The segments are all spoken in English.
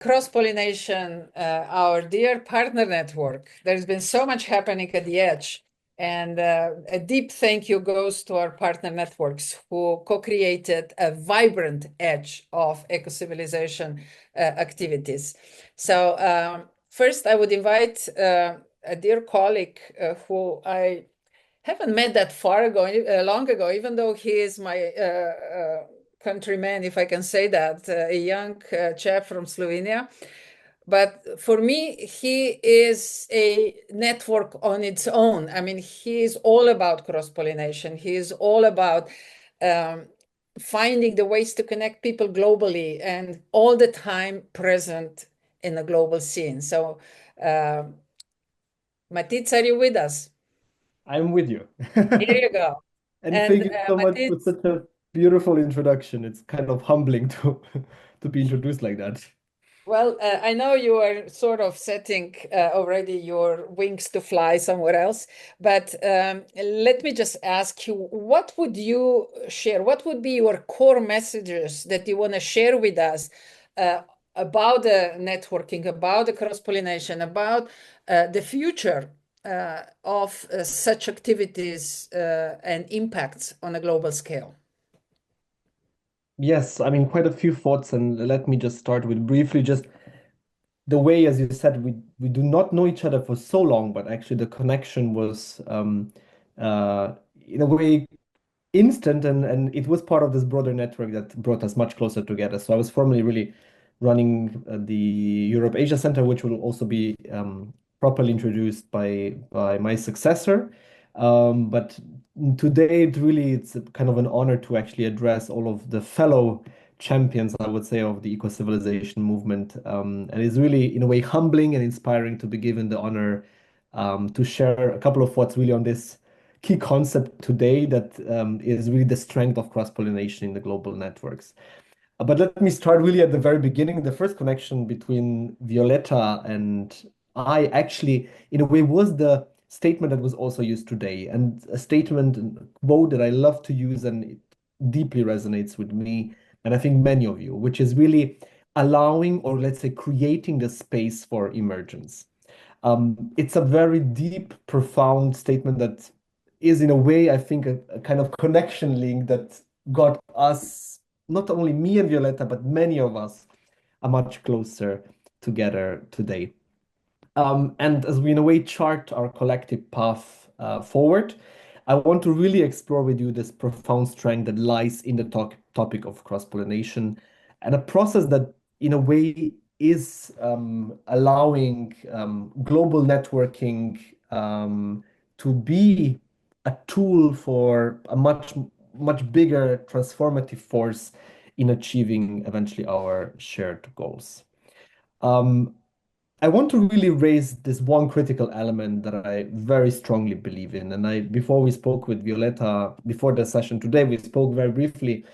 cross-pollination, our dear partner network, there's been so much happening at the edge. And a deep thank you goes to our partner networks who co-created a vibrant edge of eco-civilization activities. So first, I would invite a dear colleague who I haven't met that far ago, long ago, even though he is my countryman, if I can say that, a young chap from Slovenia. But for me, he is a network on its own. I mean, he is all about cross-pollination. He is all about finding the ways to connect people globally and all the time present in the global scene. So, Matic, are you with us? I'm with you. Here you go. And And thank you so much Matic, for such a beautiful introduction. It's kind of humbling to to be introduced like that. well, I know you are sort of setting already your wings to fly somewhere else, but let me just ask you, what would you share? What would be your core messages that you want to share with us about the networking, about the cross-pollination, about the future of such activities and impacts on a global scale? Yes, I mean quite a few thoughts, and let me just start with briefly just the way, as you said, we do not know each other for so long, but actually the connection was uh, in a way instant, and it was part of this broader network that brought us much closer together. So I was formerly really running the Europe Asia Center, which will also be properly introduced by my successor. But today, it's a kind of an honor to actually address all of the fellow champions, I would say, of the eco-civilization movement. And it's really, in a way, humbling and inspiring to be given the honor to share a couple of thoughts really on this key concept today that is really the strength of cross-pollination in the global networks. But let me start really at the very beginning. The first connection between Violetta and I actually, in a way, was the statement that was also used today, and a statement and quote that I love to use, and it deeply resonates with me, and I think many of you, which is really allowing, or let's say, creating the space for emergence. It's a very deep, profound statement that is, in a way, I think, a kind of connection link that got us, not only me and Violetta, but many of us, are much closer together today. And as we, in a way, chart our collective path forward, I want to really explore with you this profound strength that lies in the topic of cross-pollination, and a process that, in a way, is allowing global networking to be a tool for a much bigger transformative force in achieving eventually our shared goals. Um, I want to really raise this one critical element that I very strongly believe in. And before we spoke with Violetta, before the session today, we spoke very briefly.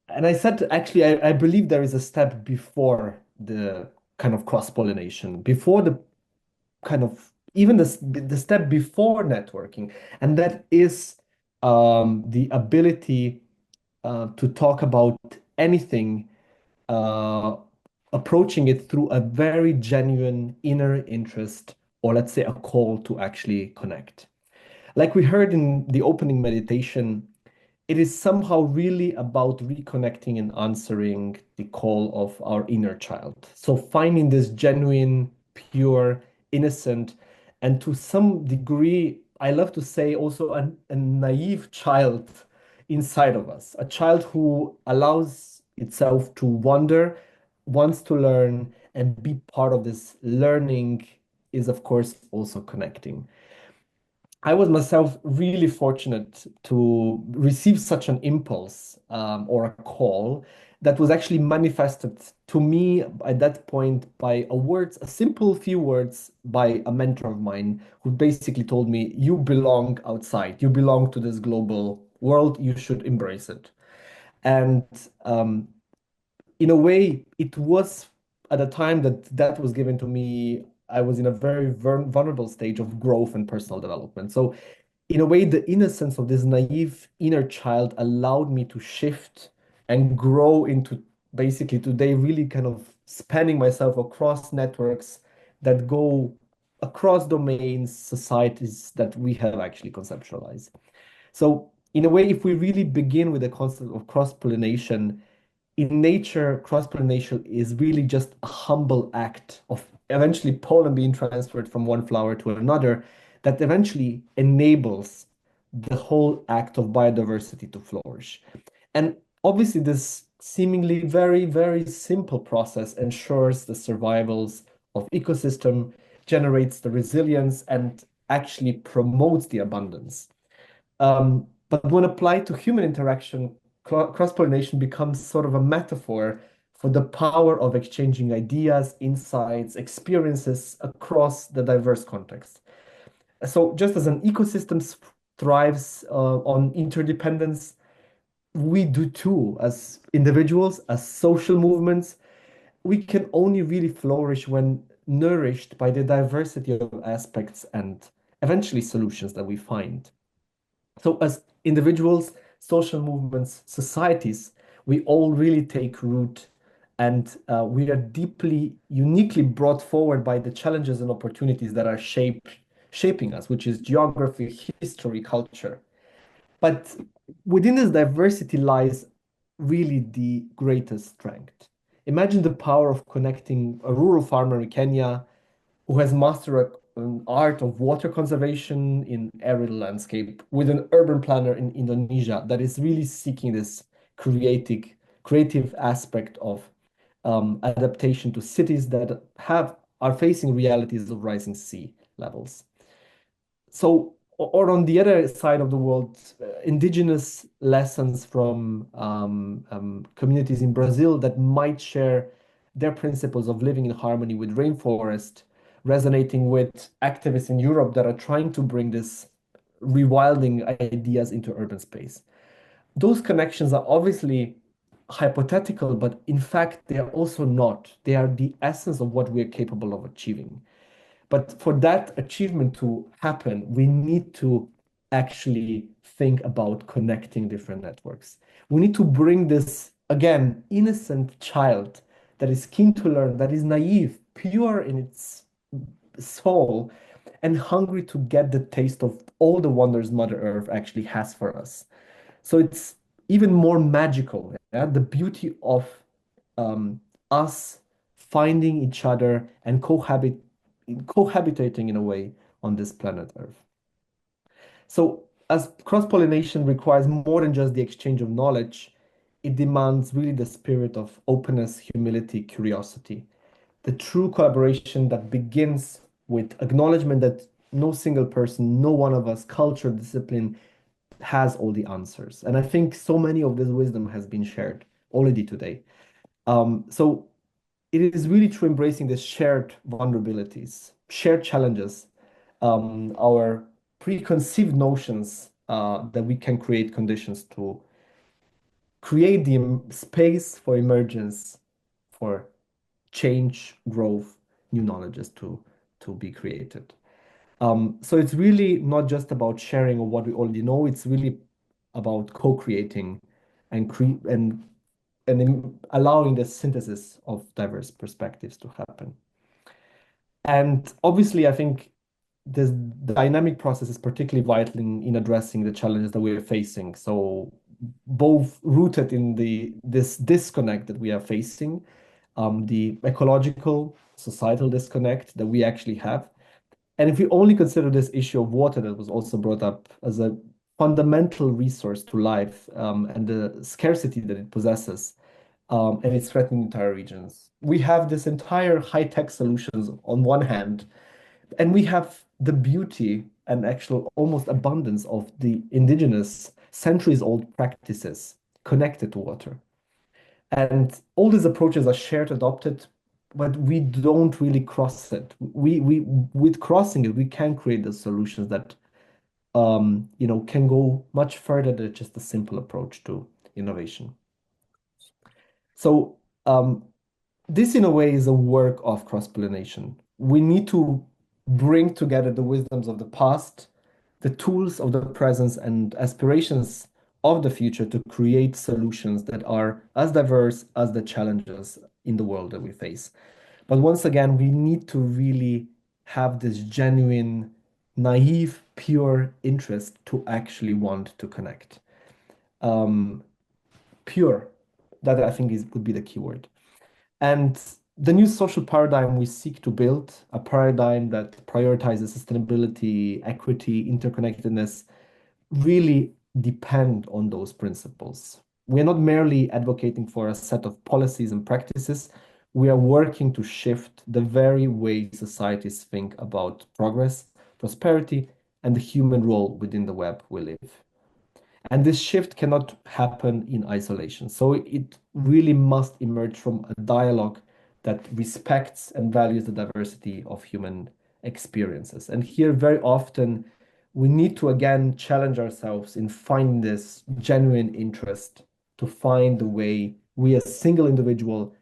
And I said, actually, I believe there is a step before the kind of cross-pollination, before the kind of even the step before networking. And that is the ability to talk about anything uh, approaching it through a very genuine inner interest, or let's say a call to actually connect. Like we heard in the opening meditation, it is somehow really about reconnecting and answering the call of our inner child. So finding this genuine, pure, innocent, and to some degree, I love to say also a naive child inside of us, a child who allows itself to wonder, wants to learn, and be part of this learning is, of course, also connecting. I was myself really fortunate to receive such an impulse or a call that was actually manifested to me at that point by a simple few words by a mentor of mine who basically told me, "You belong outside. You belong to this global world. You should embrace it." And in a way, it was at a time that that was given to me. I was in a very vulnerable stage of growth and personal development. So in a way, the innocence of this naive inner child allowed me to shift and grow into basically today really kind of spanning myself across networks that go across domains, societies that we have actually conceptualized. So, in a way, if we really begin with the concept of cross-pollination, in nature, cross-pollination is really just a humble act of eventually pollen being transferred from one flower to another that eventually enables the whole act of biodiversity to flourish. And obviously, this seemingly very, very simple process ensures the survivals of ecosystem, generates the resilience, and actually promotes the abundance. But when applied to human interaction, cross-pollination becomes sort of a metaphor for the power of exchanging ideas, insights, experiences across the diverse context. So just as an ecosystem thrives on interdependence, we do too as individuals, as social movements. We can only really flourish when nourished by the diversity of aspects and eventually solutions that we find. So, as individuals, social movements, societies, we all really take root and we are deeply, uniquely brought forward by the challenges and opportunities that are shaping us, which is geography, history, culture. But within this diversity lies really the greatest strength. Imagine the power of connecting a rural farmer in Kenya who has mastered an art of water conservation in arid landscape with an urban planner in Indonesia that is really seeking this creative aspect of adaptation to cities that have are facing realities of rising sea levels. So, or on the other side of the world, indigenous lessons from communities in Brazil that might share their principles of living in harmony with rainforest, resonating with activists in Europe that are trying to bring this rewilding ideas into urban space. Those connections are obviously hypothetical, but in fact, they are also not. They are the essence of what we are capable of achieving. But for that achievement to happen, we need to actually think about connecting different networks. We need to bring this, again, innocent child that is keen to learn, that is naive, pure in its soul, and hungry to get the taste of all the wonders Mother Earth actually has for us. So it's even more magical, yeah? The beauty of um, us finding each other and cohabitating in a way on this planet Earth. So as cross-pollination requires more than just the exchange of knowledge, it demands really the spirit of openness, humility, curiosity, the true collaboration that begins with acknowledgement that no single person, no one of us, culture, discipline has all the answers. And I think so many of this wisdom has been shared already today. So it is really through embracing the shared vulnerabilities, shared challenges, our preconceived notions that we can create conditions to create the space for emergence, for change, growth, new knowledges to be created. So it's really not just about sharing of what we already know. It's really about co-creating and allowing the synthesis of diverse perspectives to happen. And obviously, I think this dynamic process is particularly vital in addressing the challenges that we are facing. So both rooted in this disconnect that we are facing, the ecological, societal disconnect that we actually have. And if we only consider this issue of water that was also brought up as a fundamental resource to life, and the scarcity that it possesses, and it's threatening entire regions. We have this entire high-tech solutions on one hand, and we have the beauty and actual almost abundance of the indigenous centuries-old practices connected to water. And all these approaches are shared, adopted, but we don't really cross it. We with crossing it, we can create the solutions that can go much further than just a simple approach to innovation. So this, in a way, is a work of cross-pollination. We need to bring together the wisdoms of the past, the tools of the present, and aspirations of the future to create solutions that are as diverse as the challenges in the world that we face. But once again, we need to really have this genuine, naive, pure interest to actually want to connect. Um, Pure, that I think would be the key word. And the new social paradigm we seek to build, a paradigm that prioritizes sustainability, equity, interconnectedness, really depend on those principles. We are not merely advocating for a set of policies and practices. We are working to shift the very way societies think about progress, prosperity, and the human role within the web we live. And this shift cannot happen in isolation. So it really must emerge from a dialogue that respects and values the diversity of human experiences. And here, very often, we need to again challenge ourselves in finding this genuine interest to find the way we as single individual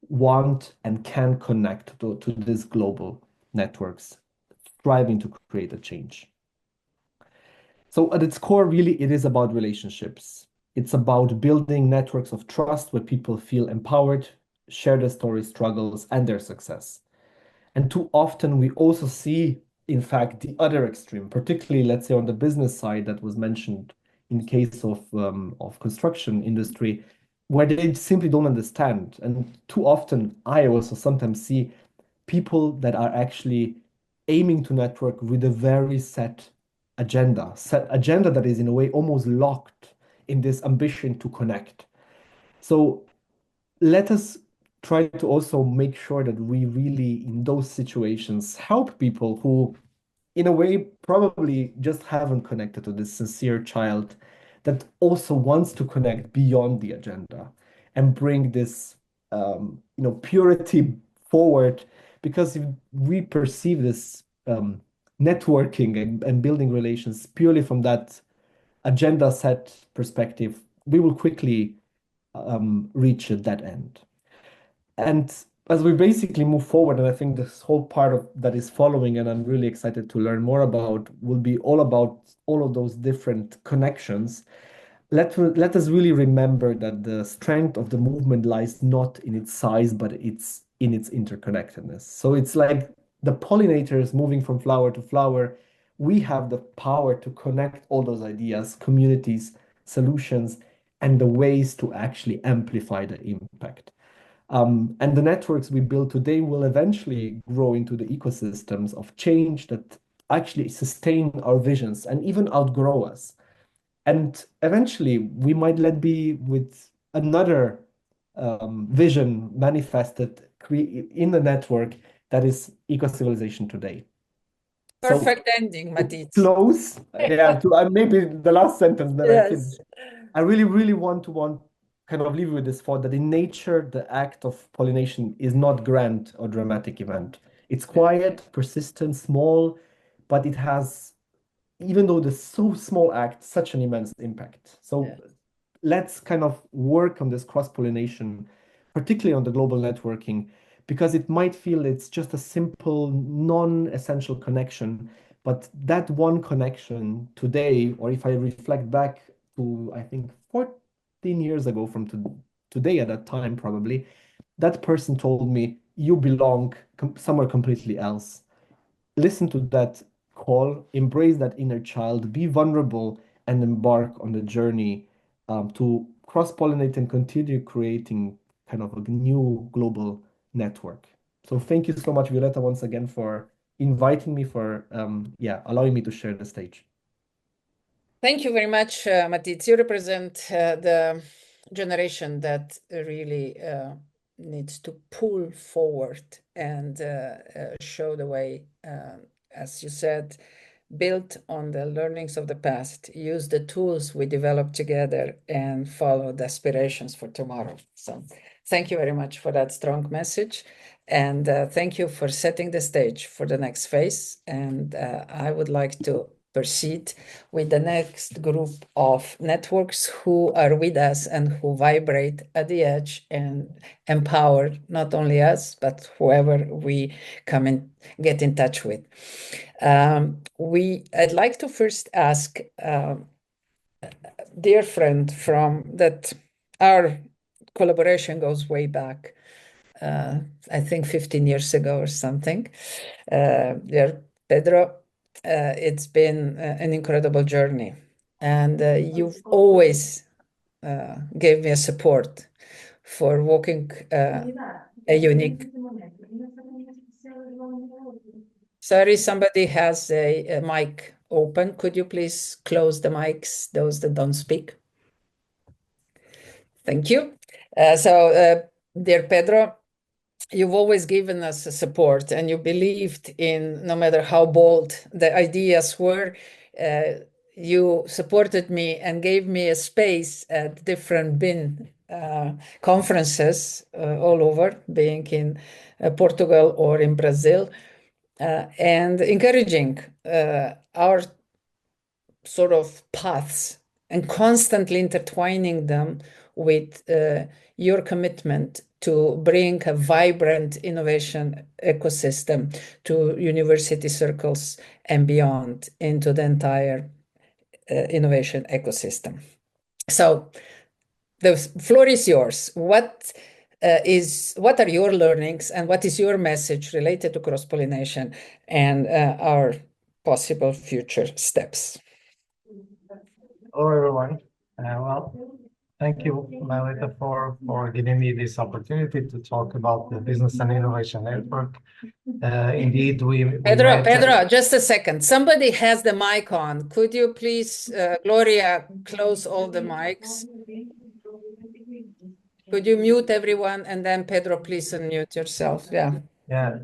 want and can connect to these global networks, striving to create a change. So at its core, really, it is about relationships. It's about building networks of trust where people feel empowered, share their stories, struggles, and their success. And too often we also see, in fact, the other extreme, particularly, let's say, on the business side that was mentioned in case of construction industry, where they simply don't understand. And too often, I also sometimes see people that are actually aiming to network with a very set agenda that is in a way almost locked in this ambition to connect. So let us try to also make sure that we really, in those situations, help people who, in a way, probably just haven't connected to this sincere child that also wants to connect beyond the agenda and bring this, purity forward. Because if we perceive this networking and building relations purely from that agenda set perspective, we will quickly reach that end. And as we basically move forward, and I think this whole part of that is following, and I'm really excited to learn more about, will be all about all of those different connections. Let us really remember that the strength of the movement lies not in its size, but it's in its interconnectedness. So it's like the pollinators moving from flower to flower. We have the power to connect all those ideas, communities, solutions, and the ways to actually amplify the impact. And the networks we build today will eventually grow into the ecosystems of change that actually sustain our visions and even outgrow us. And eventually, we might let be with another vision manifested in the network that is eco-civilization today. So Perfect ending, to Matit. close, yeah, to maybe the last sentence that Yes. I really, really want kind of leave you with this thought that in nature, the act of pollination is not grand or dramatic event. It's quiet, persistent, small, but it has, even though the so small act, such an immense impact. So Yeah. let's kind of work on this cross-pollination, particularly on the global networking, because it might feel it's just a simple, non-essential connection. But that one connection today, or if I reflect back to, I think, 14 years ago from today at that time, probably, that person told me, you belong somewhere completely else. Listen to that call, embrace that inner child, be vulnerable, and embark on the journey to cross pollinate and continue creating kind of a new global network. So thank you so much, Violetta, once again for inviting me, for allowing me to share the stage. Thank you very much, Matit. You represent the generation that really needs to pull forward and show the way, as you said, build on the learnings of the past, use the tools we developed together, and follow the aspirations for tomorrow. So thank you very much for that strong message. And thank you for setting the stage for the next phase. And I would like to proceed with the next group of networks who are with us and who vibrate at the edge and empower not only us, but whoever we come and get in touch with. I'd like to first ask dear friend from that our collaboration goes way back, I think 15 years ago or something. Dear Pedro, it's been an incredible journey, and you've always gave me a support for walking a unique. Sorry, somebody has a mic open. Could you please close the mics, those that don't speak? Thank you. Dear Pedro, you've always given us a support, and you believed in, no matter how bold the ideas were, you supported me and gave me a space at different BIN conferences all over, being in Portugal or in Brazil, and encouraging our sort of paths and constantly intertwining them with your commitment to bring a vibrant innovation ecosystem to university circles and beyond into the entire innovation ecosystem. So the floor is yours. What are your learnings and what is your message related to cross-pollination and our possible future steps? Hello, everyone. Thank you, Melita, for giving me this opportunity to talk about the Business and Innovation Network. Indeed, Pedro, just a second. Somebody has the mic on. Could you please, Gloria, close all the mics? Could you mute everyone, and then Pedro, please unmute yourself. Yeah. Yeah.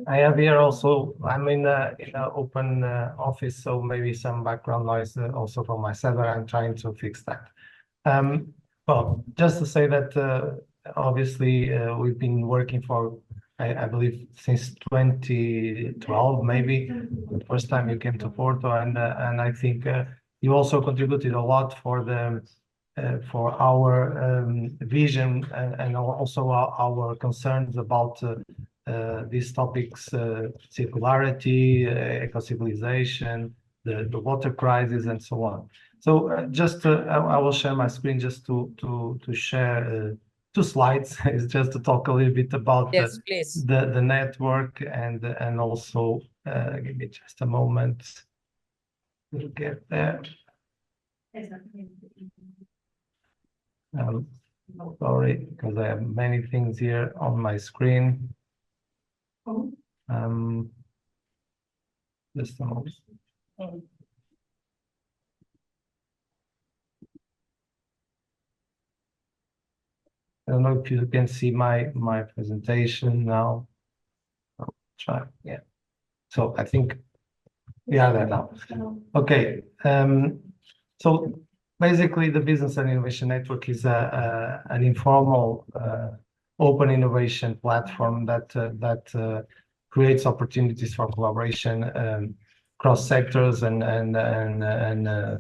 I have here also, I'm in an open office, so maybe some background noise also from my server. I'm trying to fix that. Well, just to say that obviously we've been working for, I believe, since 2012, maybe the first time you came to Porto, and I think you also contributed a lot for the for our vision and also our concerns about these topics: circularity, ecocivilisation, the water crisis, and so on. So I will share my screen just to share 2 slides. It's just to talk a little bit about the network and also give me just a moment to get there. Sorry, because I have many things here on my screen. Just a moment. I don't know if you can see my presentation now. I'll try, yeah. So I think we are there now. Okay. So basically, the Business and Innovation Network is an informal open innovation platform that creates opportunities for collaboration across sectors and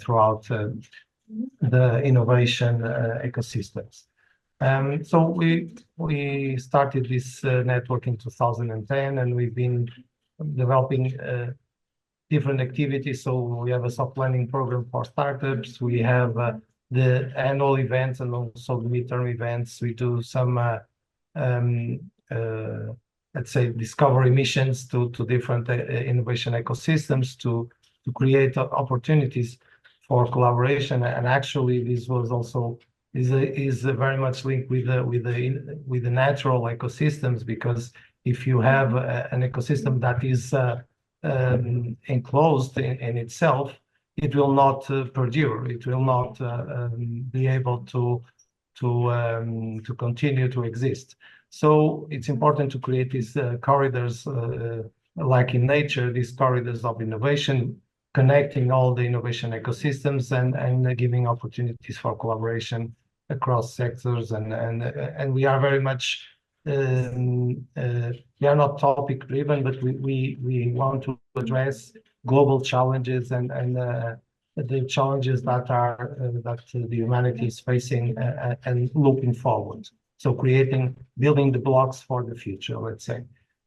throughout the innovation ecosystems. So we started this network in 2010, and we've been developing different activities. So we have a soft landing program for startups. We have the annual events and also the midterm events. We do some, let's say, discovery missions to different innovation ecosystems to create opportunities for collaboration. And actually, this was also is very much linked with the natural ecosystems, because if you have an ecosystem that is enclosed in itself, it will not perdure. It will not be able to continue to exist. So it's important to create these corridors, like in nature, these corridors of innovation, connecting all the innovation ecosystems and giving opportunities for collaboration across sectors. And we are very much we are not topic driven, but we want to address global challenges and the challenges that the humanity is facing and looking forward. So building the blocks for the future, let's say.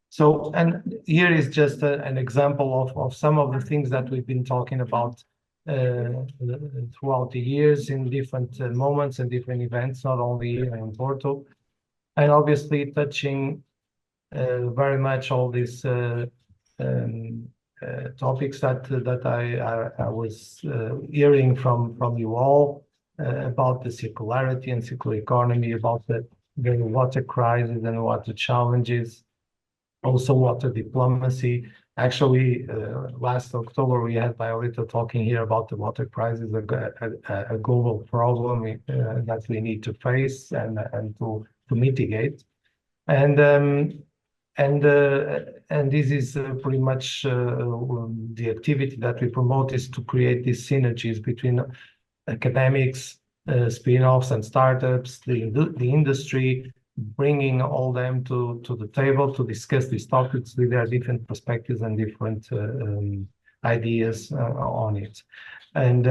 So, and here is just an example of some of the things that we've been talking about throughout the years in different moments and different events, not only here in Porto. and obviously touching very much all these topics that I was hearing from you all about the circularity and circular economy, about the water crisis and water challenges, also water diplomacy. Actually, last October, we had Violeta talking here about the water crisis, a global problem that we need to face and to mitigate. And this is pretty much the activity that we promote, is to create these synergies between academics, spin-offs and startups, the industry, bringing all them to the table to discuss these topics with their different perspectives and different ideas on it. And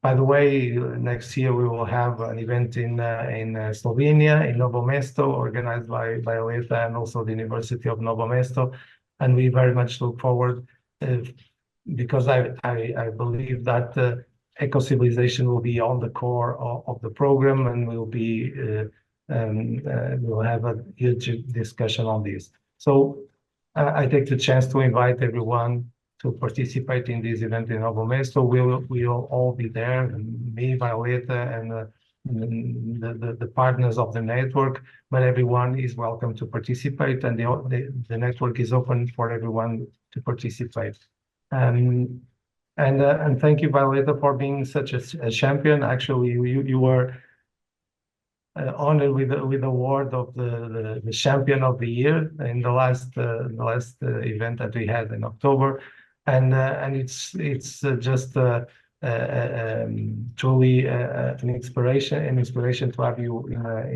by the way, next year we will have an event in Slovenia, in Novo Mesto, organized by Violeta and also the University of Novo Mesto, and we very much look forward because I believe that Ecocivilisation will be on the core of the program, and we'll have a huge discussion on this. So I take the chance to invite everyone to participate in this event in Novo Mesto. We'll all be there, me, Violeta, and the partners of the network, but everyone is welcome to participate, and the network is open for everyone to participate. And thank you, Violeta, for being such a champion. Actually, you were honored with the award of the champion of the year in the last event that we had in October, and it's just truly an inspiration to have you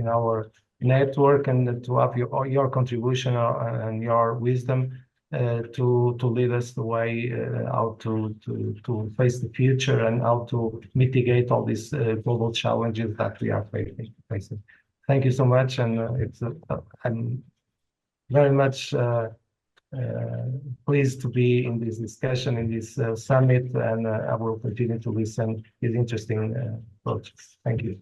in our network, and to have your contribution and your wisdom to lead us the way how to face the future and how to mitigate all these global challenges that we are facing. Thank you so much, and I'm very much pleased to be in this discussion, in this summit, and I will continue to listen to interesting projects. Thank you.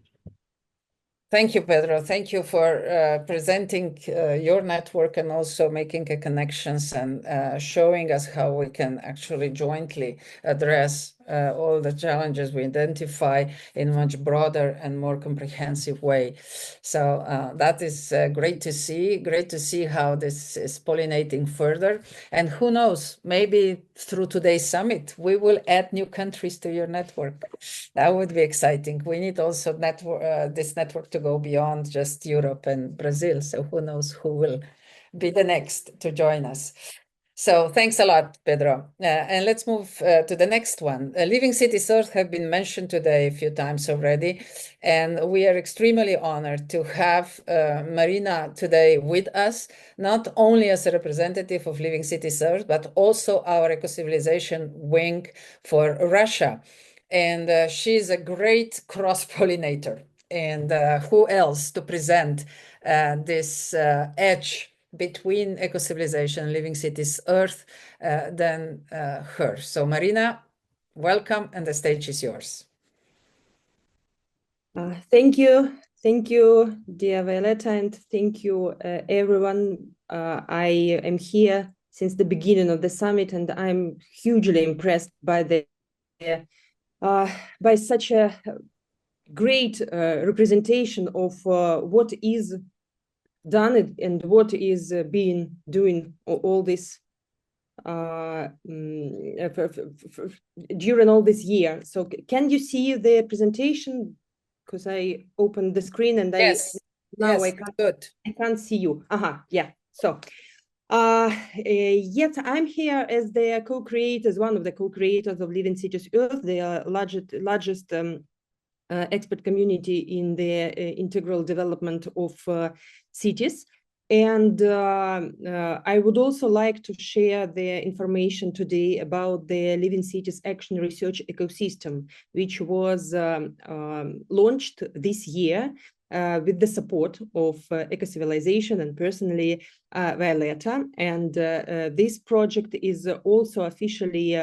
Thank you, Pedro. Thank you for presenting your network and also making connections and showing us how we can actually jointly address all the challenges we identify in a much broader and more comprehensive way. So that is great to see how this is pollinating further. And who knows, maybe through today's summit, we will add new countries to your network. That would be exciting. We need also this network to go beyond just Europe and Brazil. So who knows who will be the next to join us. So thanks a lot, Pedro. And let's move to the next one. Living Cities Earth have been mentioned today a few times already, and we are extremely honored to have Marina today with us, not only as a representative of Living Cities Earth, but also our Ecocivilisation wing for Russia. And she's a great cross-pollinator. And who else to present this edge between Ecocivilisation and Living Cities Earth than her. So Marina, welcome, and the stage is yours. Thank you, dear Violeta, and thank you, everyone. I am here since the beginning of the summit, and I'm hugely impressed by by such a great representation of what is done and what is being doing all this during all this year. So can you see the presentation? Because I opened the screen and yes. I can't see you. Yeah. So yet I'm here as the co-creators, one of the co-creators of Living Cities Earth, the largest expert community in the integral development of cities. And I would also like to share the information today about the Living Cities Action Research Ecosystem, which was launched this year with the support of Ecocivilisation and personally Violeta. And this project is also officially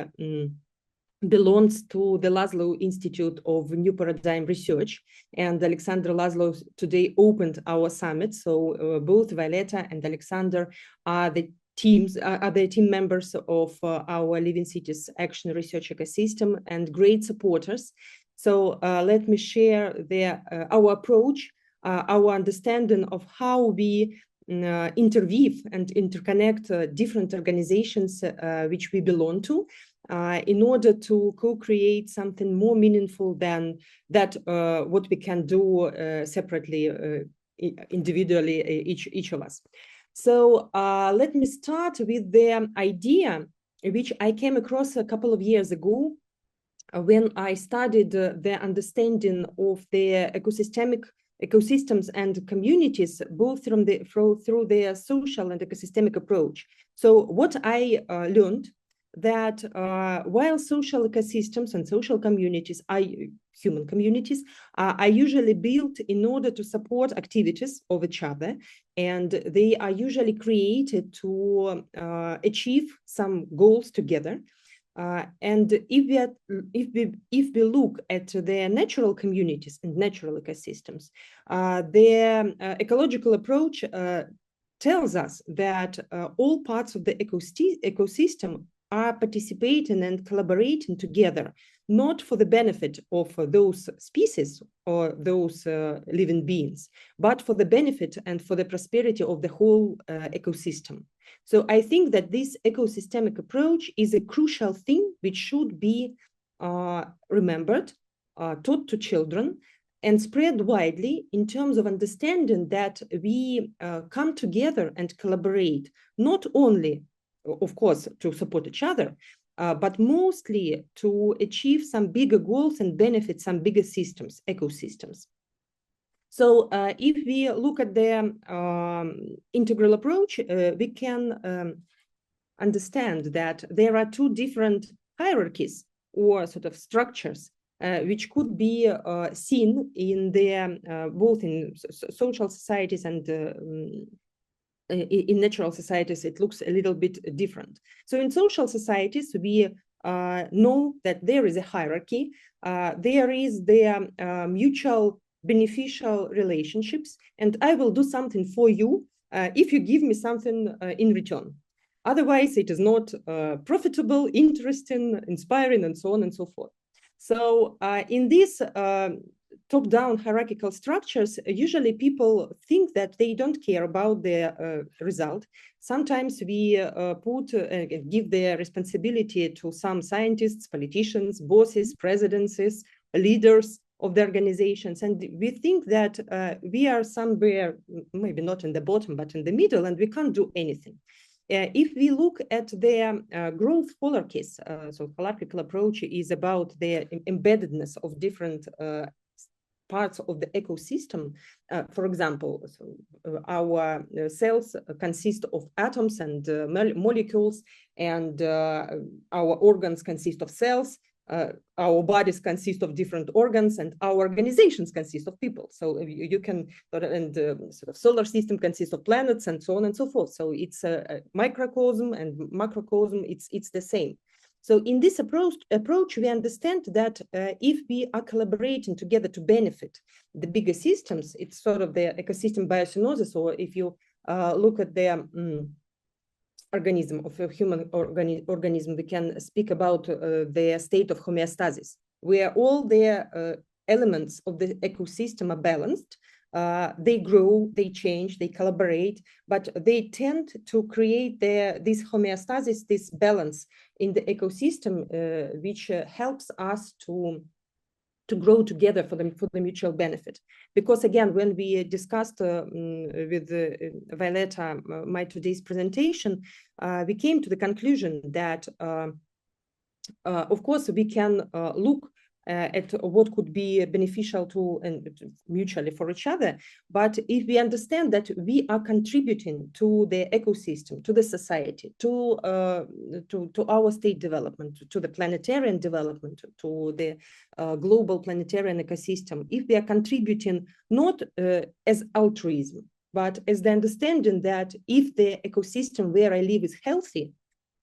belongs to the Laszlo Institute of New Paradigm Research, and Alexander Laszlo today opened our summit. So both Violeta and Alexander are the team members of our Living Cities Action Research Ecosystem and great supporters. So let me share our approach, our understanding of how we interweave and interconnect different organizations which we belong to, in order to co-create something more meaningful than that what we can do separately, individually, each of us. So let me start with the idea which I came across a couple of years ago when I studied the understanding of the ecosystems and communities, both through their social and ecosystemic approach. So what I learned that while social ecosystems and social communities are human communities are usually built in order to support activities of each other, and they are usually created to achieve some goals together. And if we look at the natural communities and natural ecosystems, the ecological approach tells us that all parts of the ecosystem are participating and collaborating together, not for the benefit of those species or those living beings, but for the benefit and for the prosperity of the whole ecosystem. So I think that this ecosystemic approach is a crucial thing which should be remembered, taught to children, and spread widely in terms of understanding that we come together and collaborate, not only, of course, to support each other, but mostly to achieve some bigger goals and benefit some bigger systems, ecosystems. So if we look at the integral approach, we can understand that there are two different hierarchies or sort of structures which could be seen in the both in social societies and in natural societies. It looks a little bit different. So in social societies, we know that there is a hierarchy. There is the mutual beneficial relationships, and I will do something for you if you give me something in return. Otherwise, it is not profitable, interesting, inspiring, and so on and so forth. So in these top-down hierarchical structures, usually people think that they don't care about the result. Sometimes we give the responsibility to some scientists, politicians, bosses, presidencies, leaders of the organizations. And we think that we are somewhere, maybe not in the bottom, but in the middle, and we can't do anything. If we look at the growth holarchies, so hierarchical approach is about the embeddedness of different parts of the ecosystem. For example, our cells consist of atoms and molecules, and our organs consist of cells. Our bodies consist of different organs, and our organizations consist of people. So you can, and sort of solar system consists of planets, and so on and so forth. So it's a microcosm and macrocosm. It's the same. So in this approach, we understand that if we are collaborating together to benefit the bigger systems, it's sort of the ecosystem biosynthesis, or if you look at the organism of a human organism, we can speak about the state of homeostasis, where all the elements of the ecosystem are balanced. They grow, they change, they collaborate, but they tend to create this homeostasis, this balance in the ecosystem, which helps us to grow together for the mutual benefit. Because again, when we discussed with Violeta my today's presentation, we came to the conclusion that, of course, we can look at what could be beneficial to and mutually for each other. But if we understand that we are contributing to the ecosystem, to the society, to our state development, to the planetarian development, to the global planetarian ecosystem, if we are contributing not as altruism, but as the understanding that if the ecosystem where I live is healthy,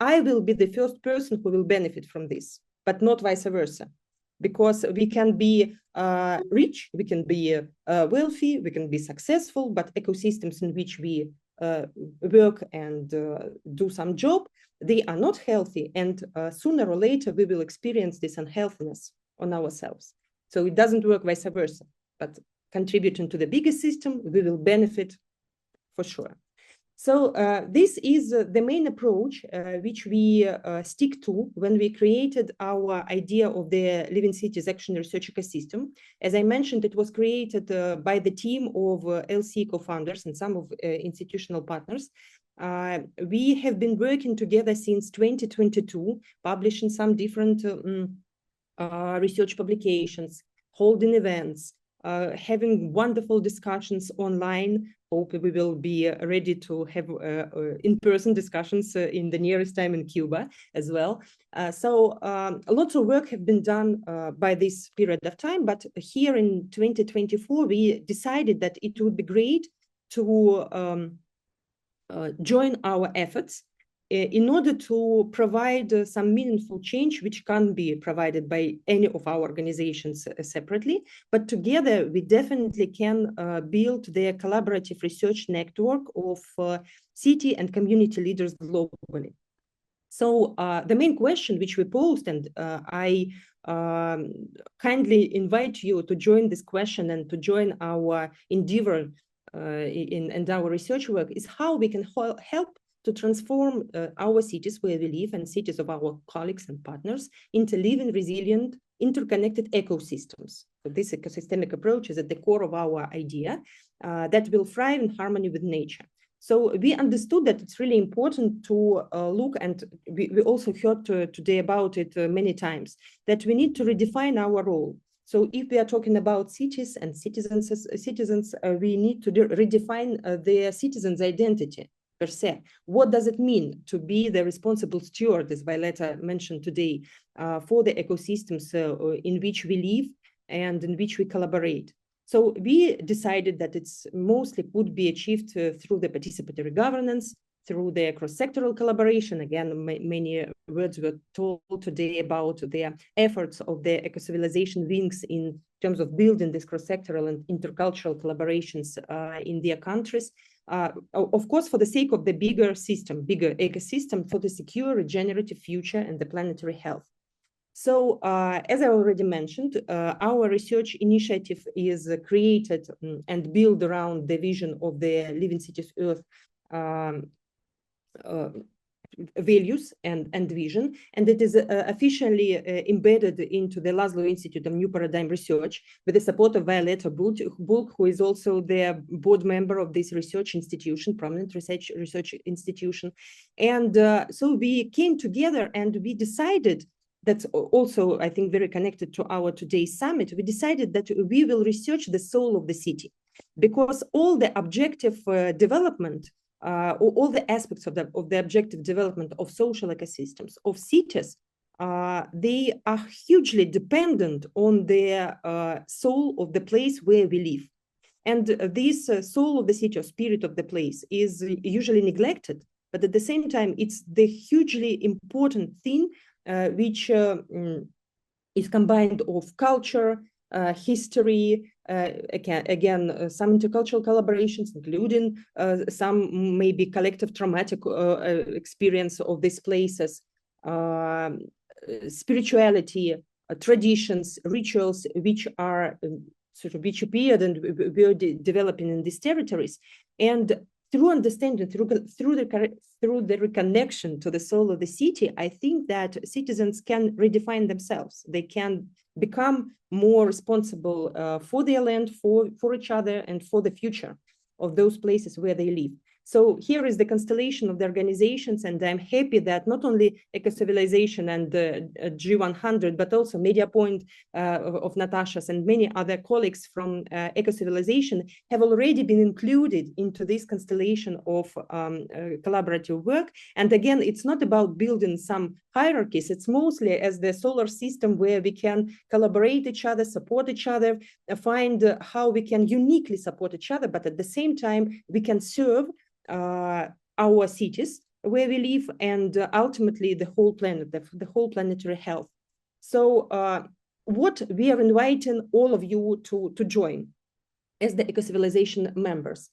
I will be the first person who will benefit from this. but not vice versa. Because we can be rich, we can be wealthy, we can be successful, but ecosystems in which we work and do some job, they are not healthy, and sooner or later we will experience this unhealthiness on ourselves. So it doesn't work vice versa, but contributing to the bigger system, we will benefit for sure. So this is the main approach which we stick to when we created our idea of the Living Cities Action Research Ecosystem. As I mentioned, it was created by the team of LC co-founders and some of institutional partners. We have been working together since 2022, publishing some different research publications, holding events, having wonderful discussions online. Hope we will be ready to have in-person discussions in the nearest time in Cuba as well. So lots of work have been done by this period of time, but here in 2024, we decided that it would be great to join our efforts in order to provide some meaningful change, which can't be provided by any of our organizations separately, but together we definitely can build the collaborative research network of city and community leaders globally. So the main question which we posed, and I kindly invite you to join this question and to join our endeavor in our research work, is how we can help to transform our cities where we live and cities of our colleagues and partners into living, resilient, interconnected ecosystems. So this ecosystemic approach is at the core of our idea that will thrive in harmony with nature. So we understood that it's really important to look, and we also heard today about it many times, that we need to redefine our role. So if we are talking about cities and citizens, we need to redefine their citizens' identity per se. What does it mean to be the responsible steward, as Violeta mentioned today, for the ecosystems in which we live and in which we collaborate? So we decided that it's mostly could be achieved through the participatory governance, through the cross-sectoral collaboration. Again, many words were told today about the efforts of the Ecocivilisation wings in terms of building this cross-sectoral and intercultural collaborations in their countries. Of course, for the sake of the bigger system, bigger ecosystem, for the secure, regenerative future and the planetary health. So, as I already mentioned, our research initiative is created and built around the vision of the Living Cities Earth values and vision, and it is officially embedded into the Laszlo Institute of New Paradigm Research with the support of Violeta Bulc, who is also the board member of this research institution, prominent research institution. And so we came together and we decided, that's also, I think, very connected to our today's summit, we decided that we will research the soul of the city, because all the objective development, all the aspects of the objective development of social ecosystems, of cities, they are hugely dependent on the soul of the place where we live. And this soul of the city, or spirit of the place, is usually neglected, but at the same time, it's the hugely important thing which is combined of culture, history, again, some intercultural collaborations, including some maybe collective traumatic experience of these places, spirituality, traditions, rituals, which are which appeared and were developing in these territories. And through understanding, through the reconnection to the soul of the city, I think that citizens can redefine themselves. They can become more responsible for their land, for each other, and for the future of those places where they live. So here is the constellation of the organizations, and I'm happy that not only Ecocivilisation and G100, but also MediaPoint of Natasha's and many other colleagues from Ecocivilisation have already been included into this constellation of collaborative work. And again, it's not about building some hierarchies, it's mostly as the solar system where we can collaborate each other, support each other, find how we can uniquely support each other, but at the same time, we can serve our cities where we live, and ultimately the whole planet, the whole planetary health. So what we are inviting all of you to join as the Ecocivilisation members.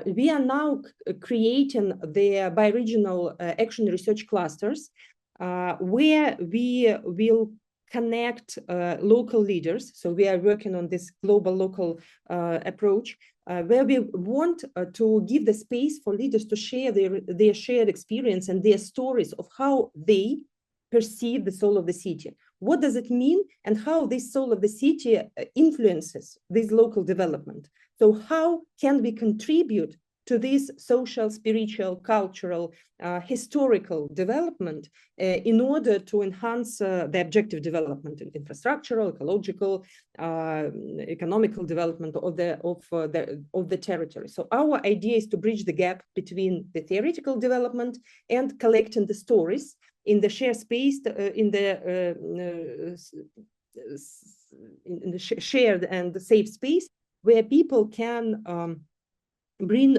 We are now creating the bi-regional action research clusters where we will connect local leaders. So we are working on this global local approach where we want to give the space for leaders to share their shared experience and their stories of how they perceive the soul of the city. What does it mean and how this soul of the city influences this local development? So how can we contribute to this social, spiritual, cultural, historical development in order to enhance the objective development, infrastructural, ecological, economical development of the territory. So our idea is to bridge the gap between the theoretical development and collecting the stories in the shared space, in the shared and safe space, where people can bring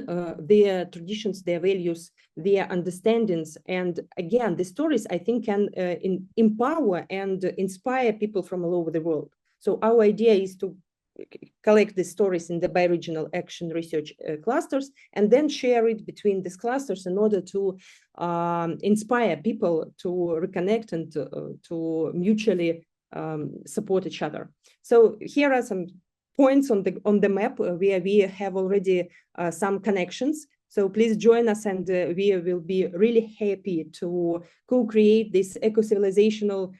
their traditions, their values, their understandings. And again, the stories, I think, can empower and inspire people from all over the world. So our idea is to collect the stories in the bi-regional action research clusters and then share it between these clusters in order to inspire people to reconnect and to mutually support each other. So here are some points on the map where we have already some connections. So please join us, and we will be really happy to co-create this eco-civilizational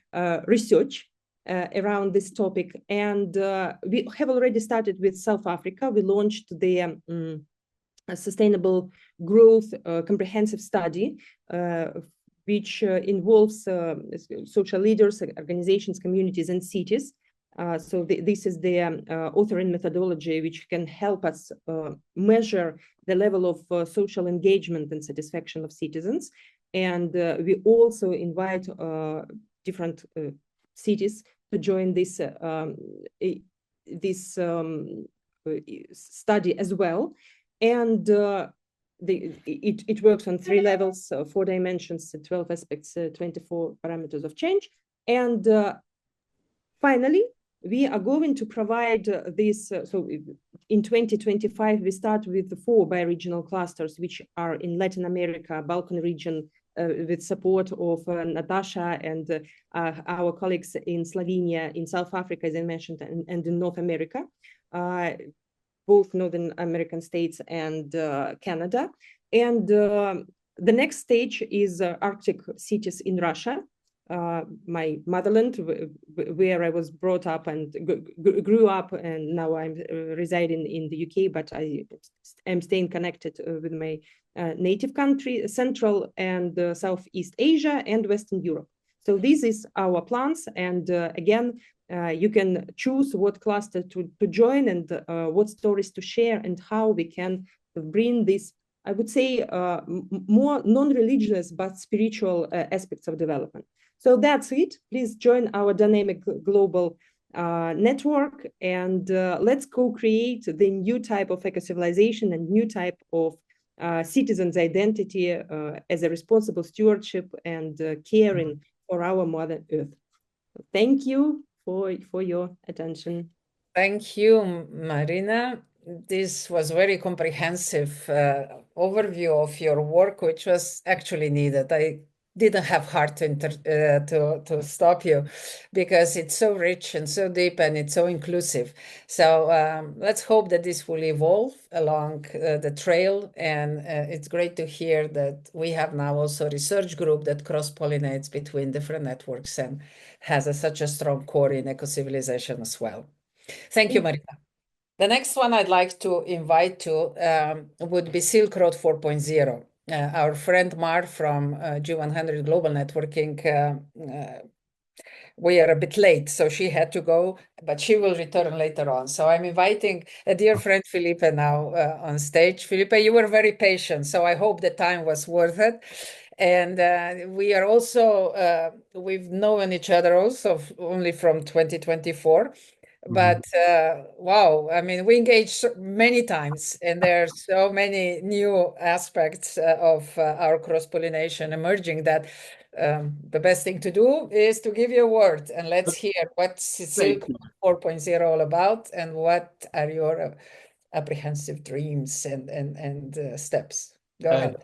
research around this topic. And we have already started with South Africa. We launched the sustainable growth comprehensive study, which involves social leaders, organizations, communities, and cities. So this is the authoring methodology which can help us measure the level of social engagement and satisfaction of citizens. And we also invite different cities to join this study as well. And it works on 3 levels, 4 dimensions, 12 aspects, 24 parameters of change. And finally, we are going to provide this. So in 2025, we start with the 4 bi-regional clusters, which are in Latin America, Balkan region, with support of Natasha and our colleagues in Slovenia, in South Africa, as I mentioned, and in North America, both Northern American states and Canada. And the next stage is Arctic cities in Russia, my motherland, where I was brought up and grew up, and now I'm residing in the UK, but I am staying connected with my native country, Central and Southeast Asia and Western Europe. So this is our plans, and again, you can choose what cluster to join and what stories to share and how we can bring this, I would say, more non-religious but spiritual aspects of development. So that's it. Please join our dynamic global network, and let's co-create the new type of eco-civilization and new type of citizens' identity as a responsible stewardship and caring for our Mother Earth. Thank you for your attention. Thank you, Marina. This was very comprehensive overview of your work, which was actually needed. I didn't have heart to stop you because it's so rich and so deep and it's so inclusive. So let's hope that this will evolve along the trail. And it's great to hear that we have now also a research group that cross-pollinates between different networks and has such a strong core in eco-civilization as well. Thank you, Marina. The next one I'd like to invite to would be Silk Road 4.0. Our friend Mar from G100 Global Networking, we are a bit late, so she had to go, but she will return later on. So I'm inviting a dear friend, Felipe, now on stage. Felipe, you were very patient, so I hope the time was worth it. And we are also, we've known each other also only from 2024. But wow, I mean, we engaged many times, and there are so many new aspects of our cross-pollination emerging that the best thing to do is to give you a word and let's hear what's Silk 4.0 all about and what are your apprehensive dreams and steps. Go ahead.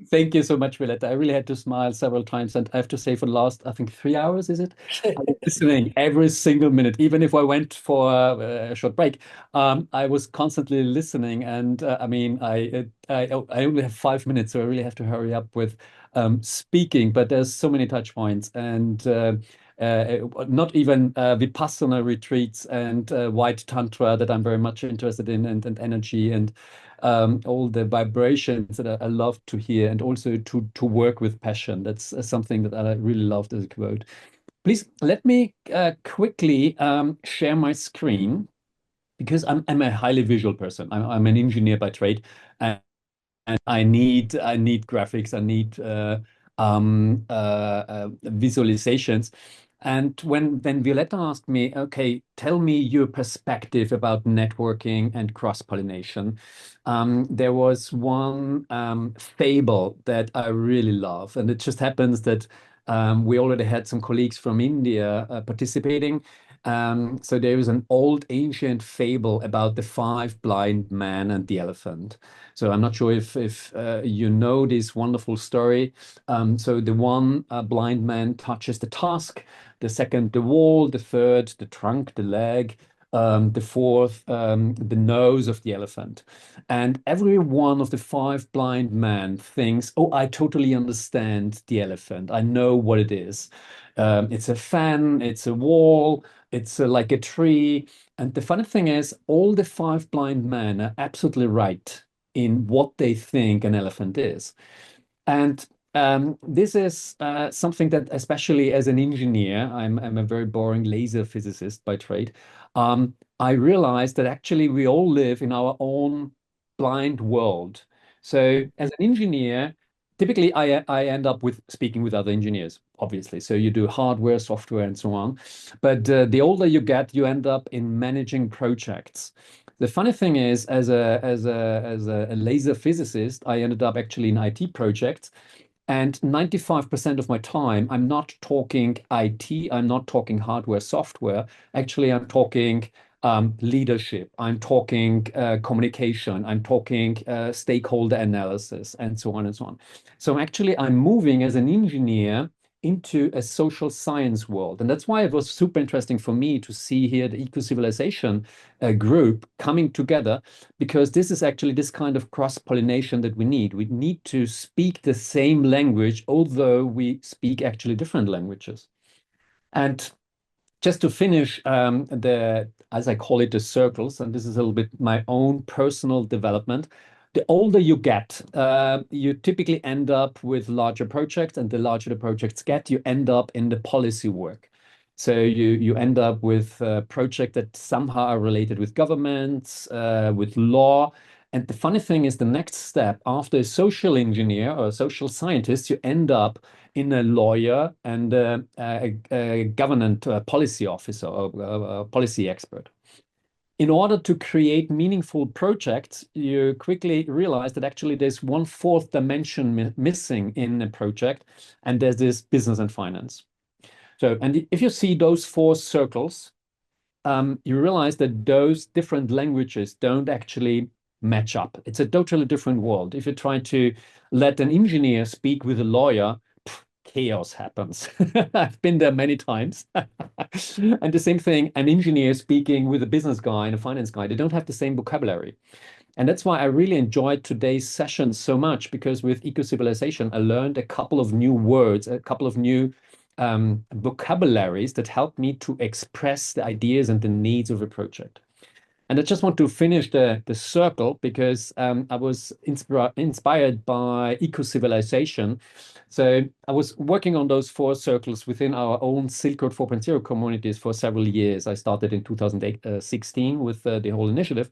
Thank you so much, Violetta. I really had to smile several times, and I have to say, for the last, I think, 3 hours, is it? I was listening every single minute, even if I went for a short break. I was constantly listening, and I mean, I only have 5 minutes, so I really have to hurry up with speaking. But there's so many touch points, and not even Vipassana retreats and white tantra that I'm very much interested in, and energy and all the vibrations that I love to hear, and also to work with passion. That's something that I really loved as a quote. Please let me quickly share my screen, because I'm a highly visual person. I'm an engineer by trade, and I need graphics. I need visualizations. And when Violetta asked me, okay, tell me your perspective about networking and cross-pollination, there was one fable that I really love. And it just happens that we already had some colleagues from India participating. So there is an old ancient fable about the five blind men and the elephant. So I'm not sure if you know this wonderful story. So the one blind man touches the tusk, the second the wall, the third the trunk, the leg, the fourth the nose of the elephant. And every one of the five blind men thinks, "Oh, I totally understand the elephant. I know what it is. It's a fan, it's a wall, it's like a tree." And the funny thing is, all the five blind men are absolutely right in what they think an elephant is. And this is something that, especially as an engineer, I'm a very boring laser physicist by trade. I realized that actually we all live in our own blind world. So as an engineer, typically I end up with speaking with other engineers, obviously. So you do hardware, software, and so on. But the older you get, you end up in managing projects. The funny thing is, as a laser physicist, I ended up actually in IT projects, and 95% of my time, I'm not talking IT, I'm not talking hardware, software. Actually, I'm talking leadership, I'm talking communication, I'm talking stakeholder analysis, and so on and so on. So actually, I'm moving as an engineer into a social science world. And that's why it was super interesting for me to see here the Ecocivilisation group coming together, because this is actually this kind of cross-pollination that we need. We need to speak the same language, although we speak actually different languages. And just to finish as I call it, the circles, and this is a little bit my own personal development. The older you get, you typically end up with larger projects, and the larger the projects get, you end up in the policy work. So you end up with projects that somehow are related with governments, with law. And the funny thing is, the next step after a social engineer or a social scientist, you end up in a lawyer and a government policy officer or policy expert. In order to create meaningful projects, you quickly realize that actually there's one fourth dimension missing in a project, and there's this business and finance. So, and if you see those four circles, you realize that those different languages don't actually match up. It's a totally different world. If you try to let an engineer speak with a lawyer, chaos happens. I've been there many times. And the same thing, an engineer speaking with a business guy and a finance guy, they don't have the same vocabulary. And that's why I really enjoyed today's session so much, because with Ecocivilisation, I learned a couple of new words, a couple of new vocabularies that helped me to express the ideas and the needs of a project. And I just want to finish the circle, because I was inspired by Ecocivilisation. So I was working on those four circles within our own Silk Road 4.0 communities for several years. I started in 2016 with the whole initiative.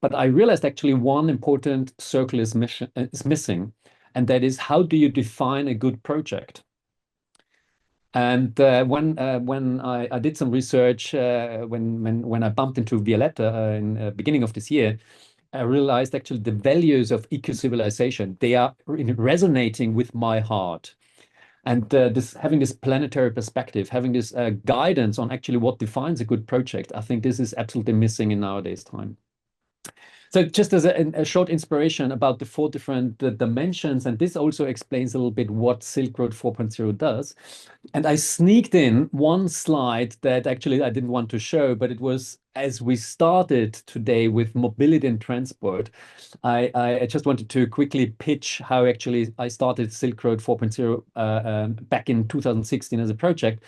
But I realized actually one important circle is missing. And that is, how do you define a good project? And when I did some research, when I bumped into Violetta in beginning of this year, I realized actually the values of eco-civilization, they are resonating with my heart. And this having this planetary perspective, having this guidance on actually what defines a good project, I think this is absolutely missing in nowadays time. So just as a short inspiration about the four different dimensions, and this also explains a little bit what Silk Road 4.0 does. And I sneaked in one slide that actually I didn't want to show, but it was as we started today with mobility and transport. I just wanted to quickly pitch how actually I started Silk Road 4.0 back in 2016 as a project.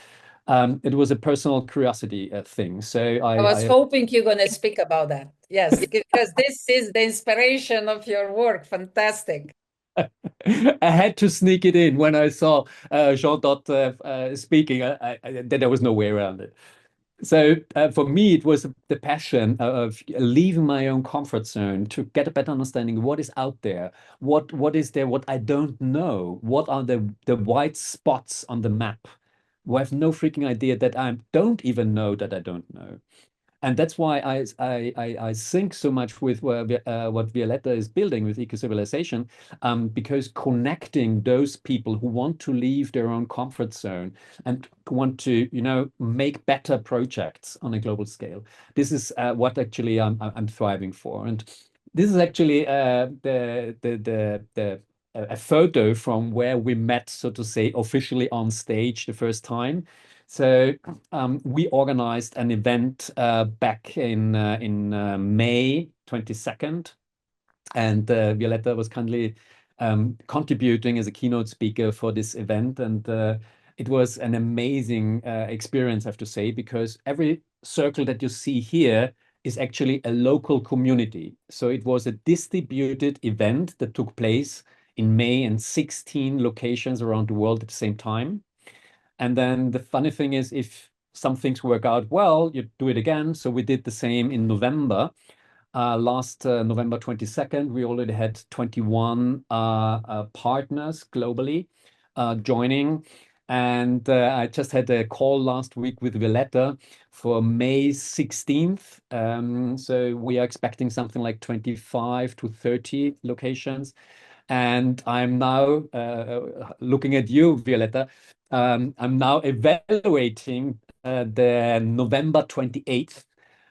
It was a personal curiosity thing. So I was hoping you're going to speak about that. Yes, because this is the inspiration of your work. Fantastic. I had to sneak it in when I saw Jean Dot speaking. There was no way around it. So for me, it was the passion of leaving my own comfort zone to get a better understanding of what is out there, what is there, what I don't know, what are the white spots on the map. I have no freaking idea that I don't even know that I don't know. And that's why I think so much with what Violetta is building with Ecocivilisation, because connecting those people who want to leave their own comfort zone and want to, make better projects on a global scale. This is what actually I'm thriving for. And this is actually a photo from where we met, so to say, officially on stage the first time. So we organized an event back in May 22nd, and Violetta was kindly contributing as a keynote speaker for this event. And it was an amazing experience, I have to say, because every circle that you see here is actually a local community. So it was a distributed event that took place in May in 16 locations around the world at the same time. And then the funny thing is, if some things work out well, you do it again. So we did the same in November. Last November 22nd, we already had 21 partners globally joining. And I just had a call last week with Violetta for May 16th. So we are expecting something like 25 to 30 locations. And I'm now looking at you, Violetta. I'm now evaluating the November 28th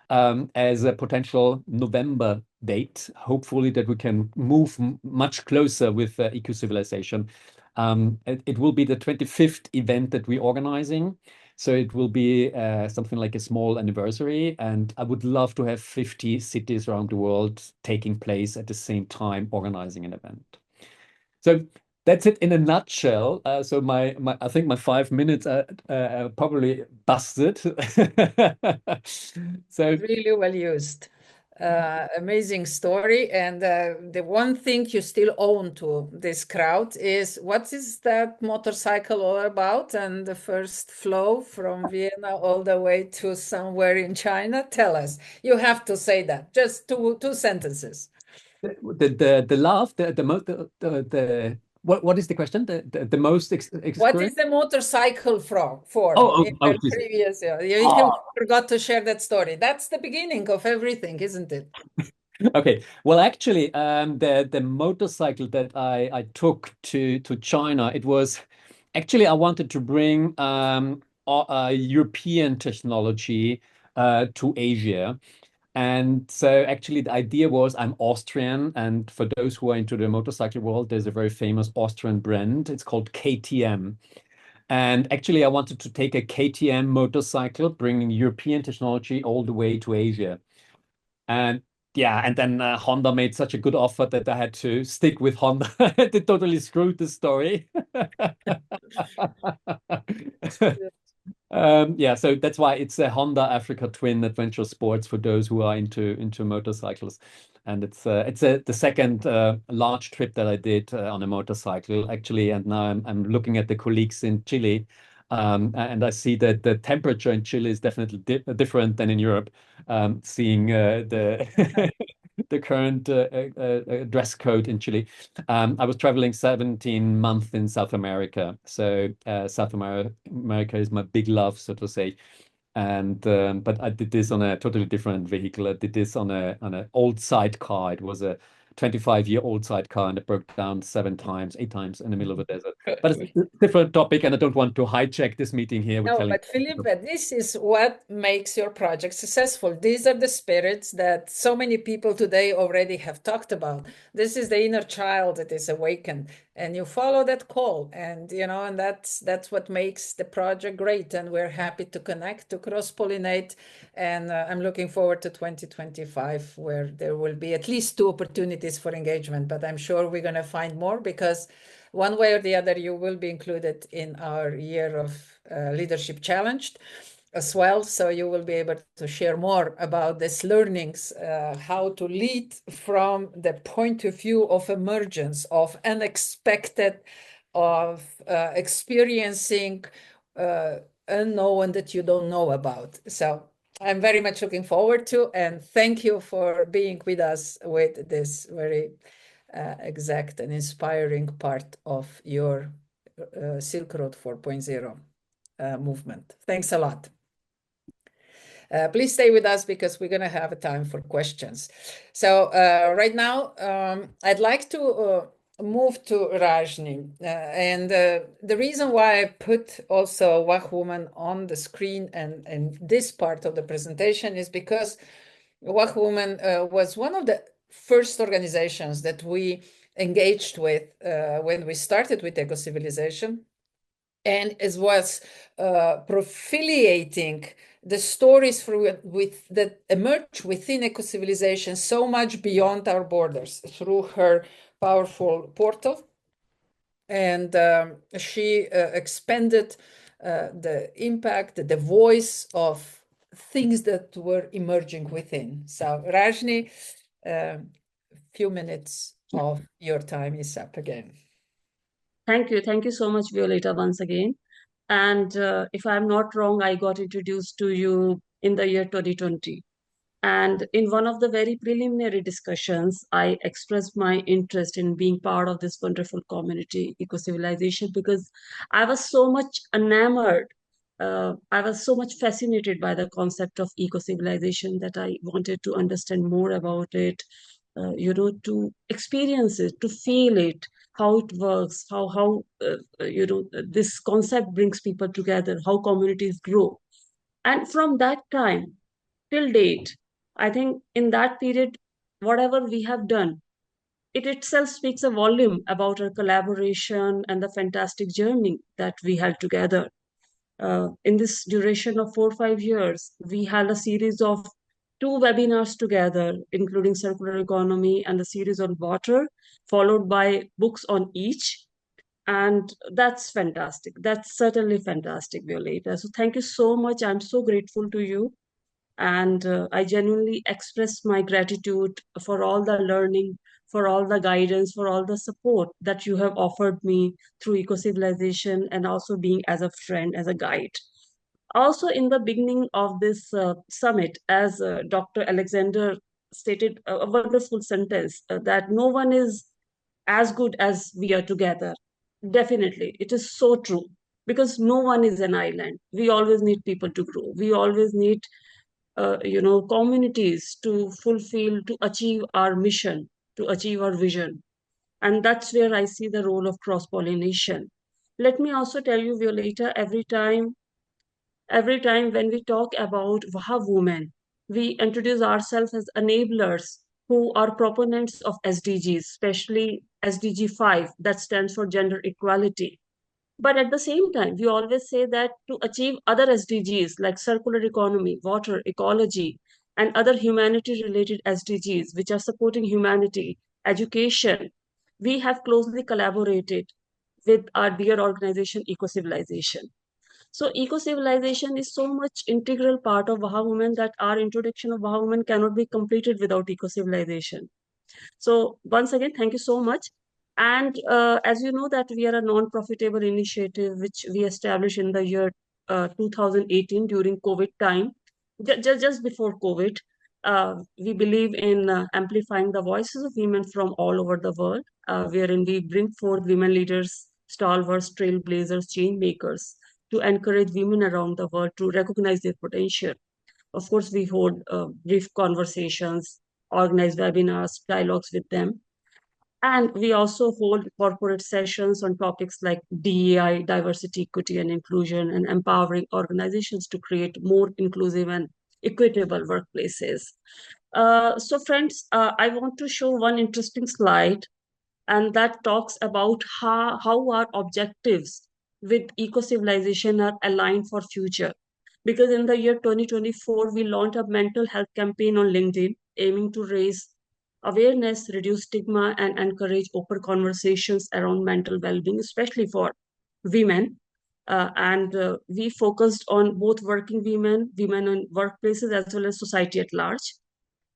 as a potential November date. Hopefully that we can move much closer with Eco-Civilization. It will be the 25th event that we're organizing. So it will be something like a small anniversary. And I would love to have 50 cities around the world taking place at the same time organizing an event. So that's it in a nutshell. So I think my 5 minutes are probably busted. So Really well used. Amazing story. And the one thing you still own to this crowd is what is that motorcycle all about? And the first flow from Vienna all the way to somewhere in China. Tell us. You have to say that. Just two sentences. the love, the most, what is the question? The most What is the motorcycle for in the geez. previous year? You forgot to share that story. That's the beginning of everything, isn't it? Okay. Well, actually, the motorcycle that I took to China, it was actually I wanted to bring European technology to Asia. And so actually the idea was I'm Austrian, and for those who are into the motorcycle world, there's a very famous Austrian brand. It's called KTM. And actually I wanted to take a KTM motorcycle, bringing European technology all the way to Asia. And yeah, and then Honda made such a good offer that I had to stick with Honda. They totally screwed the story. Yeah, so that's why it's a Honda Africa Twin Adventure Sports for those who are into motorcycles. And it's the second large trip that I did on a motorcycle actually. And now I'm looking at the colleagues in Chile, and I see that the temperature in Chile is definitely different than in Europe. Seeing the the current dress code in Chile. I was traveling 17 months in South America. So South America is my big love, so to say. And but I did this on a totally different vehicle. I did this on an old sidecar. It was a 25-year-old sidecar, and it broke down 8 times in the middle of the desert. But it's a different topic, and I don't want to hijack this meeting here with No, telling. but Philippe, this is what makes your project successful. These are the spirits that so many people today already have talked about. This is the inner child that is awakened, and you follow that call, and and that's what makes the project great. And we're happy to connect, to cross-pollinate, and I'm looking forward to 2025, where there will be at least 2 opportunities for engagement. But I'm sure we're going to find more, because one way or the other, you will be included in our year of leadership challenged as well. So you will be able to share more about these learnings, how to lead from the point of view of emergence, of unexpected, of experiencing unknown that you don't know about. So I'm very much looking forward to, and thank you for being with us with this very exact and inspiring part of your Silk Road 4.0 movement. Thanks a lot. Please stay with us, because we're going to have a time for questions. So right now, I'd like to move to Rajni. And the reason why I put also WAH Woman on the screen and this part of the presentation is because WAH Woman was one of the first organizations that we engaged with when we started with Ecocivilisation, and it was profiliating the stories that emerge within Ecocivilisation so much beyond our borders through her powerful portal. And she expanded the impact, the voice of things that were emerging within. So Rajni, few minutes of your time is up again. Thank you. Thank you so much, Violeta, once again. And if I'm not wrong, I got introduced to you in the year 2020. And in one of the very preliminary discussions, I expressed my interest in being part of this wonderful community, Ecocivilization, because I was so much enamored. I was so much fascinated by the concept of eco-civilization that I wanted to understand more about it, to experience it, to feel it, how it works, how this concept brings people together, how communities grow. And from that time till date, I think in that period, whatever we have done, it itself speaks a volume about our collaboration and the fantastic journey that we had together. In this duration of 4 or 5 years, we had a series of 2 webinars together, including circular economy and the series on water, followed by books on each. And that's fantastic. That's certainly fantastic, Violeta. So thank you so much. I'm so grateful to you. And I genuinely express my gratitude for all the learning, for all the guidance, for all the support that you have offered me through Eco-Civilization, and also being as a friend, as a guide. Also, in the beginning of this summit, as Dr. Alexander stated a wonderful sentence, that no one is as good as we are together. Definitely, it is so true, because no one is an island. We always need people to grow. We always need communities to fulfill, to achieve our mission, to achieve our vision. And that's where I see the role of cross-pollination. Let me also tell you, Violeta, every time when we talk about WAH women, we introduce ourselves as enablers who are proponents of SDGs, especially SDG 5, that stands for gender equality. But at the same time, we always say that to achieve other SDGs like circular economy, water, ecology, and other humanity related SDGs, which are supporting humanity, education, we have closely collaborated with our dear organization, Eco-Civilization. So eco-civilization is so much integral part of WAH Women that our introduction of WAH Women cannot be completed without eco-civilization. So once again, thank you so much. And as you know that we are a non-profitable initiative which we established in the year 2018 during COVID time, just before COVID. we believe in amplifying the voices of women from all over the world, wherein we bring forth women leaders, stalwarts, trailblazers, change makers, to encourage women around the world to recognize their potential. Of course, we hold brief conversations, organize webinars, dialogues with them. And we also hold corporate sessions on topics like DEI, diversity, equity, and inclusion, and empowering organizations to create more inclusive and equitable workplaces. So friends, I want to show one interesting slide, and that talks about how our objectives with eco-civilization are aligned for future. Because in the year 2024, we launched a mental health campaign on LinkedIn, aiming to raise awareness, reduce stigma, and encourage open conversations around mental well-being, especially for women. And we focused on both working women, women in workplaces, as well as society at large.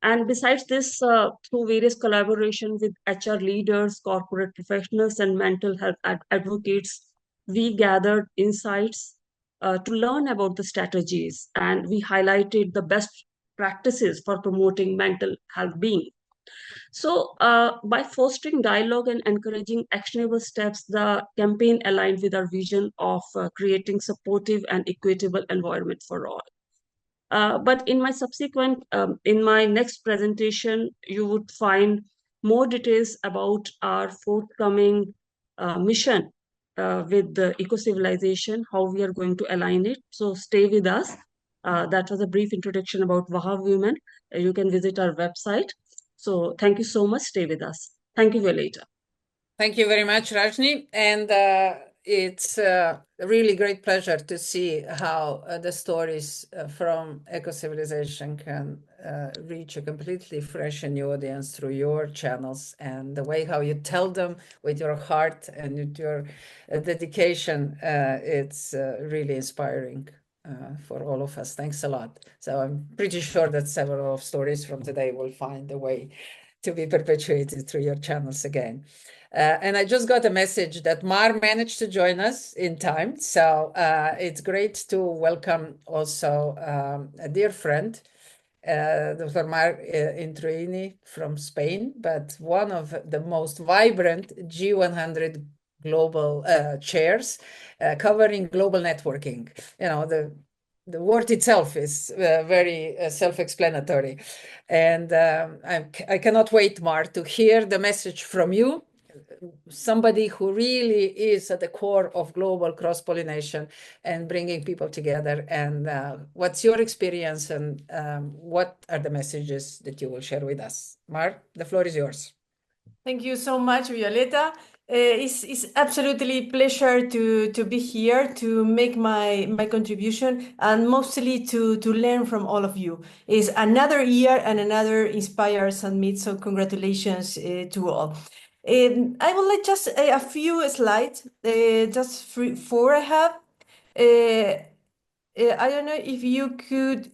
And besides this, through various collaboration with HR leaders, corporate professionals, and mental health advocates, we gathered insights to learn about the strategies, and we highlighted the best practices for promoting mental health being. So, by fostering dialogue and encouraging actionable steps, the campaign aligned with our vision of creating supportive and equitable environment for all. But in my next presentation, you would find more details about our forthcoming mission with the eco-civilization, how we are going to align it. So stay with us. That was a brief introduction about Vahav Women. You can visit our website. So thank you so much. Stay with us. Thank you, Violeta. Thank you very much, Rajni. And it's a really great pleasure to see how the stories from Eco-Civilization can reach a completely fresh and new audience through your channels, and the way how you tell them with your heart and with your dedication. It's really inspiring for all of us. Thanks a lot. So I'm pretty sure that several of stories from today will find a way to be perpetuated through your channels again. And I just got a message that Mar managed to join us in time. So it's great to welcome also a dear friend, Dr. Mar Intruini from Spain, but one of the most vibrant G100 global chairs covering global networking. You know, the word itself is very self-explanatory. And I cannot wait, Mar, to hear the message from you, somebody who really is at the core of global cross-pollination and bringing people together. And what's your experience, and what are the messages that you will share with us? Mar, the floor is yours. Thank you so much, Violeta. It's absolutely pleasure to be here to make my contribution, and mostly to learn from all of you. It's another year and another Inspire Summit, so congratulations to all. I will let just a few slides, just four I have. I don't know if you could,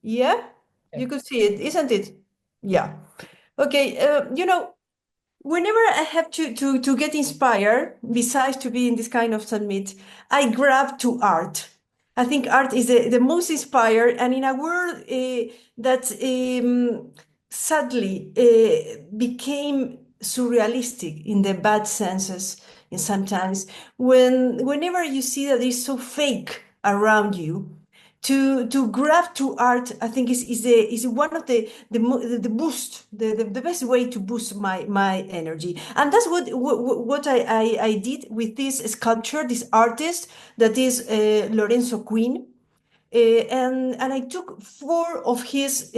yeah, you could see it, isn't it? Yeah. Okay, you know, whenever I have to get inspired, besides to be in this kind of summit, I grab to art. I think art is the most inspired, and in a world that sadly became surrealistic in the bad senses, in sometimes, whenever you see that it's so fake around you, to grab to art, I think is one of the boost, the best way to boost my energy. And that's what I did with this sculpture, this artist that is Lorenzo Quinn. And I took four of his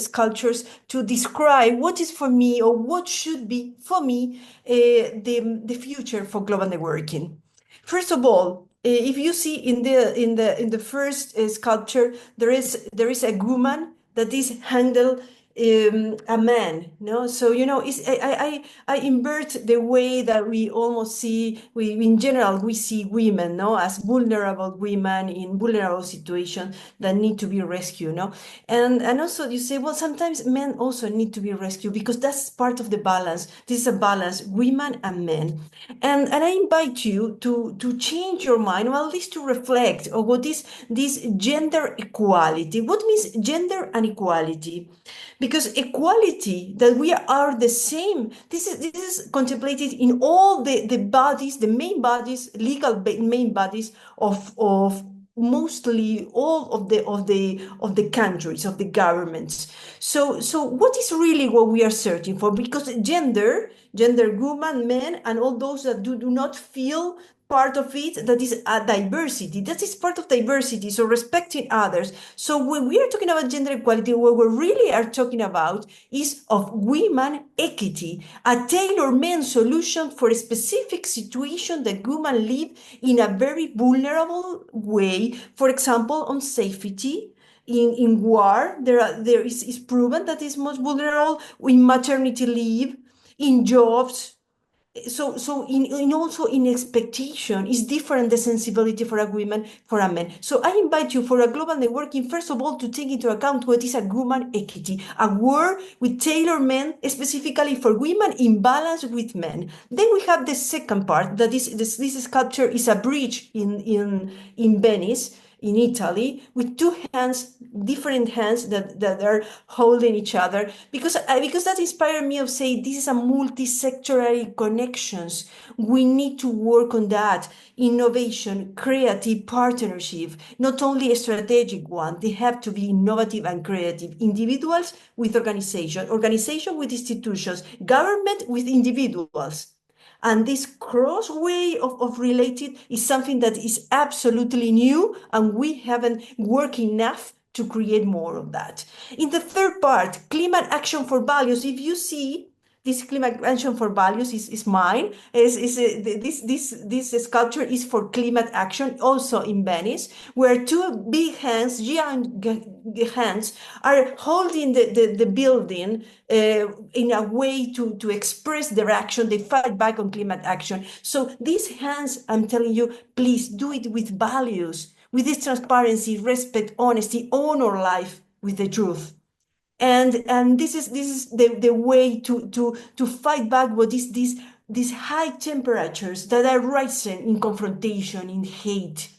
sculptures to describe what is for me, or what should be for me, the future for global networking. First of all, if you see in the first sculpture, there is a woman that is handled a man, no? So, I invert the way that we almost see, in general, we see women, no, as vulnerable women in vulnerable situations that need to be rescued, no? And also you say, well, sometimes men also need to be rescued because that's part of the balance. This is a balance, women and men. And I invite you to change your mind, or at least to reflect on what is this gender equality. What means gender and equality? Because equality, that we are the same, this is contemplated in all the bodies, the main bodies, main bodies of mostly all of the countries, of the governments. So what is really what we are searching for? Because gender, woman, men, and all those that do not feel part of it, that is a diversity, that is part of diversity, so respecting others. So when we are talking about gender equality, what we really are talking about is of women equity, a tailor-made solution for a specific situation that women live in a very vulnerable way. For example, on safety, in war, there is proven that is most vulnerable, in maternity leave, in jobs. So in also in expectation is different, the sensibility for a woman, for a man. So I invite you for a global networking, first of all, to take into account what is a woman equity, a word with tailor men specifically for women in balance with men. Then we have the second part, that is this sculpture is a bridge in Venice, in Italy, with two hands, different hands that are holding each other, because that inspired me of saying this is a multi-sectoral connections. We need to work on that. Innovation, creative partnership, not only a strategic one, they have to be innovative and creative. Individuals with organization with institutions, government with individuals. And this cross way of related is something that is absolutely new, and we haven't worked enough to create more of that. In the third part, climate action for values, if you see, this climate action for values is mine. This sculpture is for climate action, also in Venice, where two big hands, giant hands, are holding the building in a way to express their action. They fight back on climate action. So these hands, I'm telling you, please do it with values, with this transparency, respect, honesty, honor life with the truth. And this is the way to fight back what is these high temperatures that are rising in confrontation, in hate.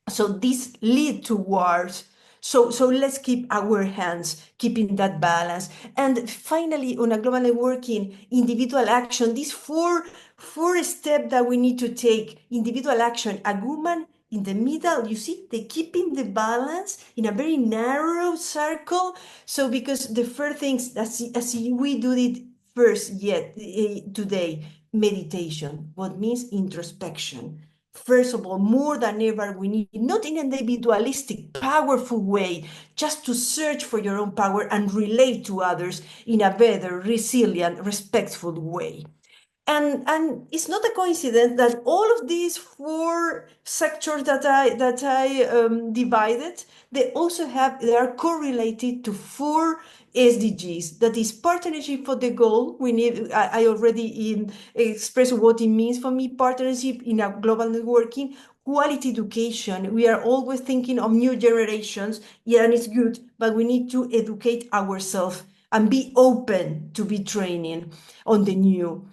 So this lead to wars. So let's keep our hands, keeping that balance. And finally, on a global networking, individual action, these four steps that we need to take. Individual action, a woman in the middle, you see, they keeping the balance in a very narrow circle. So because the first things, as we do it first yet today, meditation, what means introspection. First of all, more than ever, we need, not in an individualistic, powerful way, just to search for your own power and relate to others in a better, resilient, respectful way. And it's not a coincidence that all of these four sectors that I divided, they are correlated to four SDGs. That is partnership for the goal. I already expressed what it means for me, partnership in a global networking. Quality education. We are always thinking of new generations. Yeah, and it's good, but we need to educate ourselves and be open to be training on the new.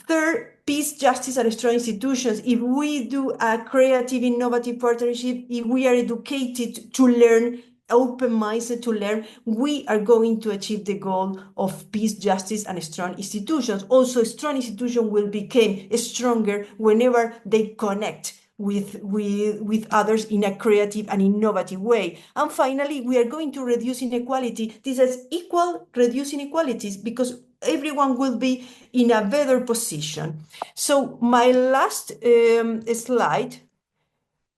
Third, peace, justice, and strong institutions. If we do a creative, innovative partnership, if we are educated to learn, open-minded to learn, we are going to achieve the goal of peace, justice, and strong institutions. Also, strong institutions will become stronger whenever they connect with others in a creative and innovative way. And finally, we are going to reduce inequality. This is equal reduce inequalities, because everyone will be in a better position. So my last slide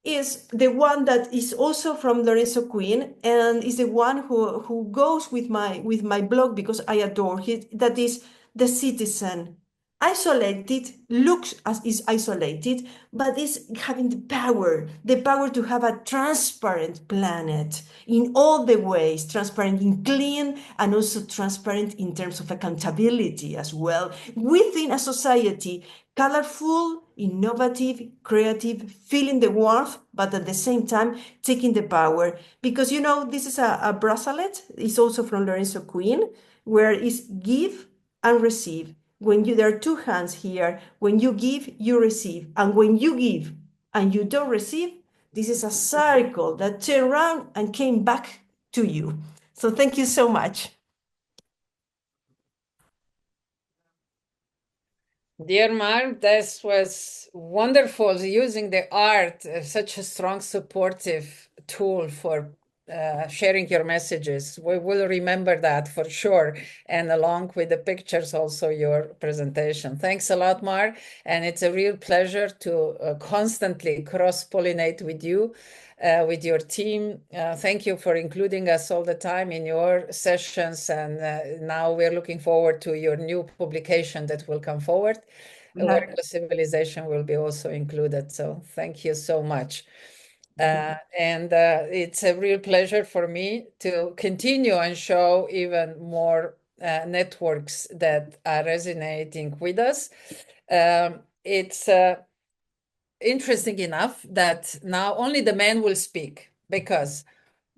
is the one that is also from Lorenzo Quinn, and is the one who goes with my blog, because I adore it. That is the citizen isolated, looks as is isolated, but is having the power to have a transparent planet in all the ways, transparent in clean and also transparent in terms of accountability as well, within a society colorful, innovative, creative, feeling the warmth, but at the same time taking the power. Because you know, this is a bracelet, it's also from Lorenzo Queen, where it's give and receive. When you, there are two hands here, when you give, you receive. And when you give and you don't receive, this is a circle that turned around and came back to you. So thank you so much. Dear Mark, this was wonderful using the art, such a strong supportive tool for sharing your messages. We will remember that for sure. And along with the pictures, also your presentation. Thanks a lot, Mark. And it's a real pleasure to constantly cross-pollinate with you. With your team. Thank you for including us all the time in your sessions. And now we're looking forward to your new publication that will come forward, where Ecocivilisation will be also included. So thank you so much. And it's a real pleasure for me to continue and show even more networks that are resonating with us. It's interesting enough that now only the men will speak, because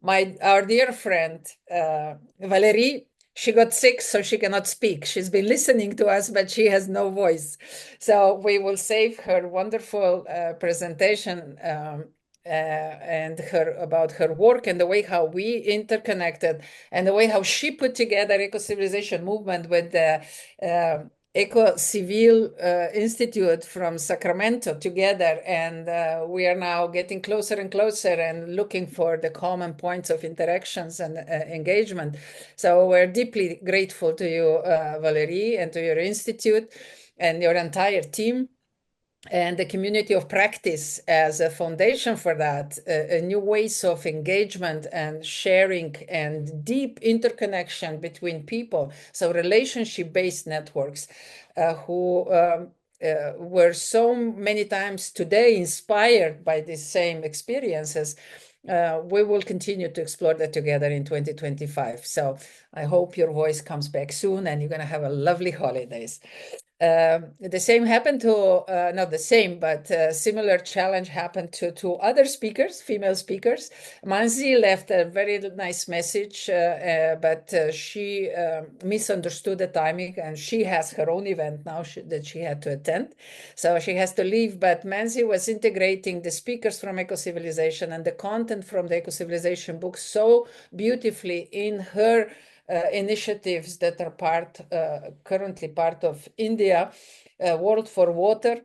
our dear friend Valerie, she got sick, so she cannot speak. She's been listening to us, but she has no voice. So we will save her wonderful presentation and about her work and the way how we interconnected and the way how she put together Eco-Civilization movement with the Ecocivil Institute from Sacramento together, and we are now getting closer and closer and looking for the common points of interactions and engagement. So we're deeply grateful to you, Valerie, and to your institute and your entire team, and the community of practice as a foundation for that, new ways of engagement and sharing and deep interconnection between people. So relationship-based networks who were so many times today inspired by these same experiences. We will continue to explore that together in 2025. So I hope your voice comes back soon and you're going to have a lovely holidays. The same happened to, not the same, but similar challenge happened to two other speakers, female speakers. Manzi left a very nice message, but she misunderstood the timing, and she has her own event now that she had to attend. So she has to leave, but Manzi was integrating the speakers from Ecocivilisation and the content from the Ecocivilisation book so beautifully in her initiatives that are currently part of India, World for Water,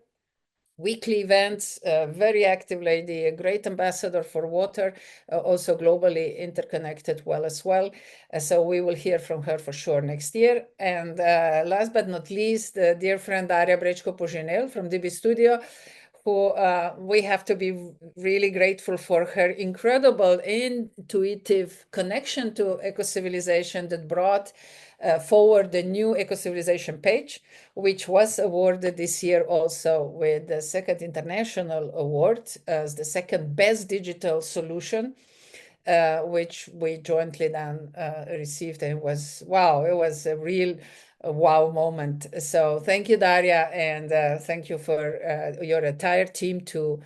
weekly events, very active lady, a great ambassador for water, also globally interconnected well as well. So we will hear from her for sure next year. And last but not least, dear friend Daria Brechko-Puginel from DB Studio, who we have to be really grateful for her incredible intuitive connection to Ecocivilisation that brought forward the new Ecocivilisation page, which was awarded this year also with the second international award as the second best digital solution, which we jointly then received. And it was, wow, it was a real wow moment. So thank you, Daria, and thank you for your entire team to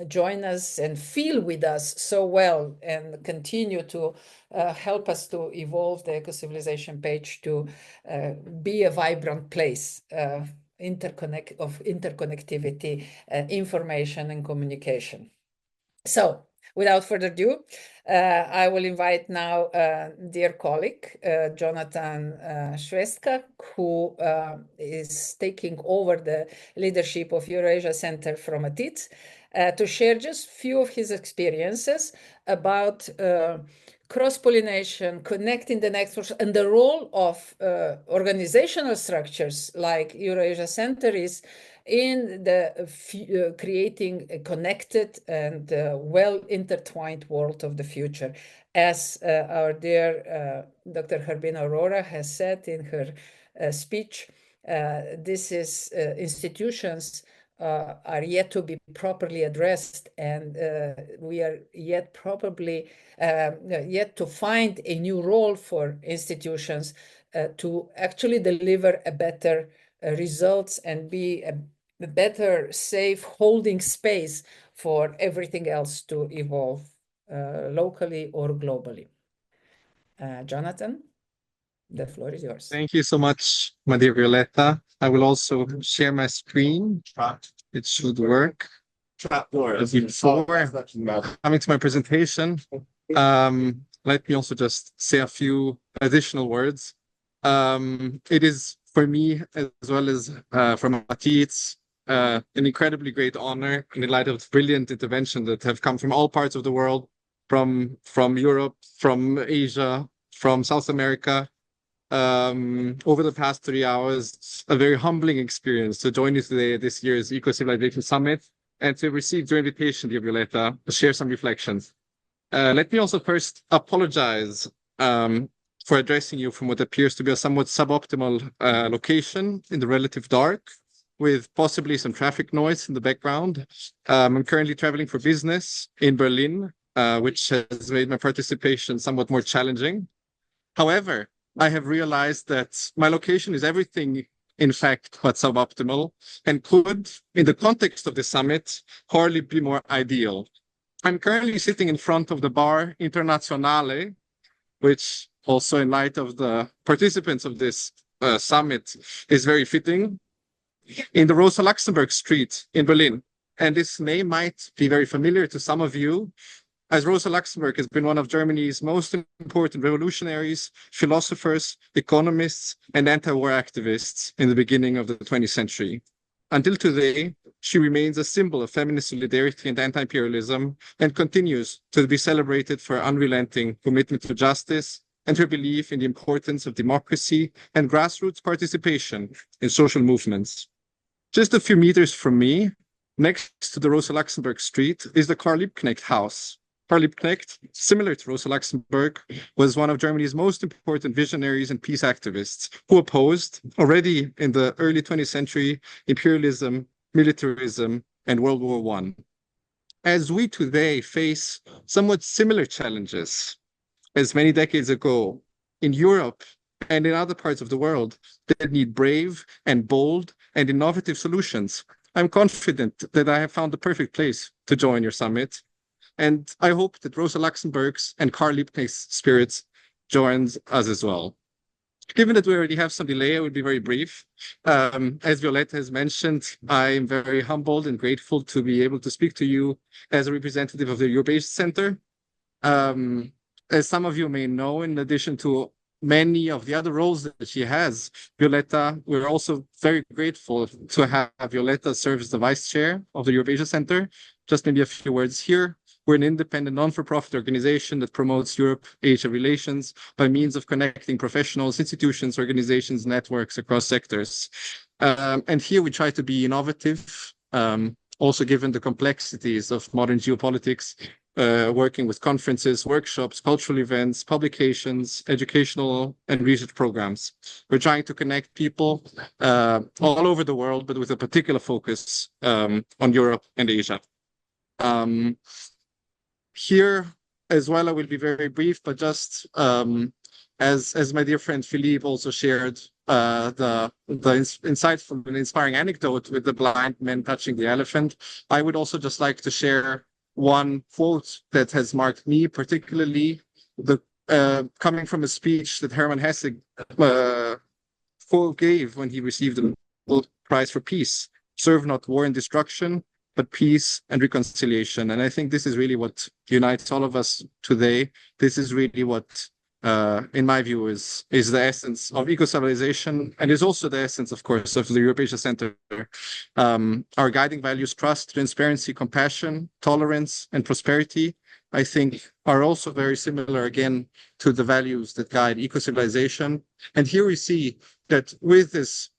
join us and feel with us so well and continue to help us to evolve the Ecocivilisation page to be a vibrant place of interconnectivity, information and communication. So without further ado, I will invite now dear colleague, Jonathan Schwestka, who is taking over the leadership of Eurasia Center from Atit, to share just a few of his experiences about cross-pollination, connecting the networks, and the role of organizational structures like Eurasia Center is in the creating a connected and well-intertwined world of the future. As our dear Dr. Harbin Aurora has said in her speech, this is institutions are yet to be properly addressed, and we are yet to find a new role for institutions to actually deliver a better results and be a better safe holding space for everything else to evolve locally or globally. Jonathan, the floor is yours. Thank you so much, my dear Violetta. I will also share my screen. It should work. Before coming to my presentation, let me also just say a few additional words. It is for me, as well as for Mati, it's an incredibly great honor in light of brilliant interventions that have come from all parts of the world, from Europe, from Asia, from South America, over the past 3 hours. A very humbling experience to join you today at this year's Ecocivilisation Summit and to receive your invitation, dear Violetta, to share some reflections. Let me also first apologize for addressing you from what appears to be a somewhat suboptimal location in the relative dark, with possibly some traffic noise in the background. I'm currently traveling for business in Berlin, which has made my participation somewhat more challenging. However, I have realized that my location is everything, in fact, but suboptimal, and could, in the context of the summit, hardly be more ideal. I'm currently sitting in front of the bar Internazionale, which also in light of the participants of this summit is very fitting, in the Rosa Luxemburg Street in Berlin. And this name might be very familiar to some of you, as Rosa Luxemburg has been one of Germany's most important revolutionaries, philosophers, economists, and anti-war activists in the beginning of the 20th century. Until today, she remains a symbol of feminist solidarity and anti-imperialism, and continues to be celebrated for her unrelenting commitment to justice and her belief in the importance of democracy and grassroots participation in social movements. Just a few meters from me, next to the Rosa Luxemburg Street, is the Karl Liebknecht House. Karl Liebknecht, similar to Rosa Luxemburg, was one of Germany's most important visionaries and peace activists who opposed, already in the early 20th century, imperialism, militarism, and World War I. As we today face somewhat similar challenges as many decades ago in Europe and in other parts of the world that need brave and bold and innovative solutions, I'm confident that I have found the perfect place to join your summit. And I hope that Rosa Luxemburg's and Karl Liebknecht's spirits joins us as well. Given that we already have some delay, I will be very brief. As Violetta has mentioned, I am very humbled and grateful to be able to speak to you as a representative of the Eurasia Center. As some of you may know, in addition to many of the other roles that she has, Violetta, we're also very grateful to have Violetta serve as the vice chair of the Eurasia Center. Just maybe a few words here. We're an independent, non-for-profit organization that promotes Europe-Asia relations by means of connecting professionals, institutions, organizations, networks across sectors. And here we try to be innovative, also given the complexities of modern geopolitics, working with conferences, workshops, cultural events, publications, educational and research programs. We're trying to connect people all over the world, but with a particular focus on Europe and Asia. Here as well, I will be very brief, but just as my dear friend Philippe also shared the insightful and inspiring anecdote with the blind man touching the elephant, I would also just like to share one quote that has marked me particularly, coming from a speech that Hermann Hesse gave when he received the Nobel Prize for Peace: "Serve not war and destruction, but peace and reconciliation." And I think this is really what unites all of us today. This is really what, in my view, is the essence of eco-civilization, and is also the essence, of course, of the Eurasia Center. Our guiding values, trust, transparency, compassion, tolerance, and prosperity, I think, are also very similar, again, to the values that guide eco-civilization. And here we see that with this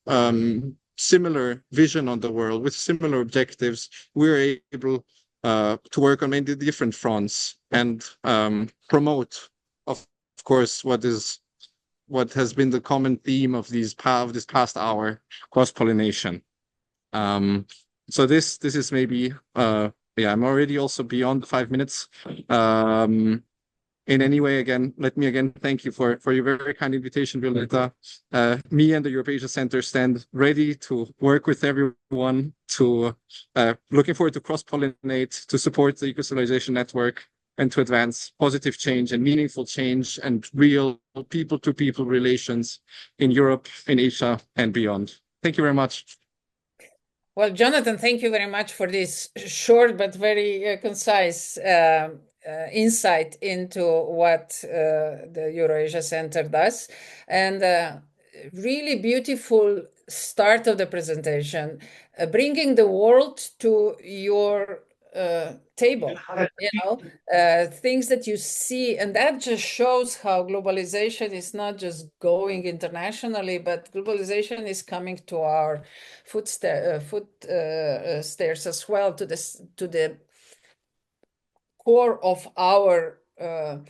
similar vision on the world, with similar objectives, we're able to work on many different fronts and promote, of course, what is what has been the common theme of this past hour, cross-pollination. So this is maybe yeah, I'm already also beyond the 5 minutes. In any way, again, let me again thank you for your very kind invitation, Violeta. Me and the Europe-Asia Center stand ready to work with everyone to looking forward to cross-pollinate, to support the Ecocivilisation Network, and to advance positive change and meaningful change and real people-to-people relations in Europe, in Asia, and beyond. Thank you very much. Well, Jonathan, thank you very much for this short but very concise insight into what the Eurasia Center does. And really beautiful start of the presentation, bringing the world to your table, things that you see, and that just shows how globalization is not just going internationally, but globalization is coming to our stairs as well, to the core of our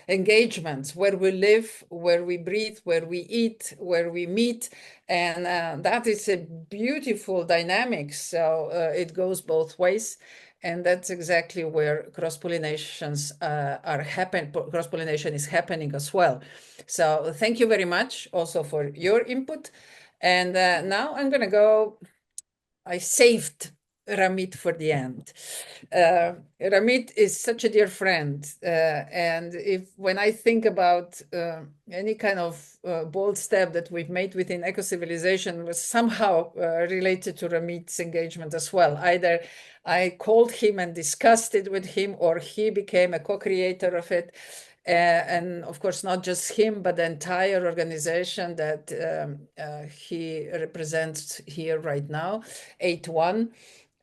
engagements, where we live, where we breathe, where we eat, where we meet, and that is a beautiful dynamic. So it goes both ways. And that's exactly where cross-pollinations are happening. Cross-pollination is happening as well. So thank you very much also for your input. And now I'm going to go. I saved Ramit for the end. Ramit is such a dear friend. And when I think about any kind of bold step that we've made within Ecocivilisation was somehow related to Ramit's engagement as well. Either I called him and discussed it with him, or he became a co-creator of it. And of course, not just him, but the entire organization that he represents here right now, 8-1.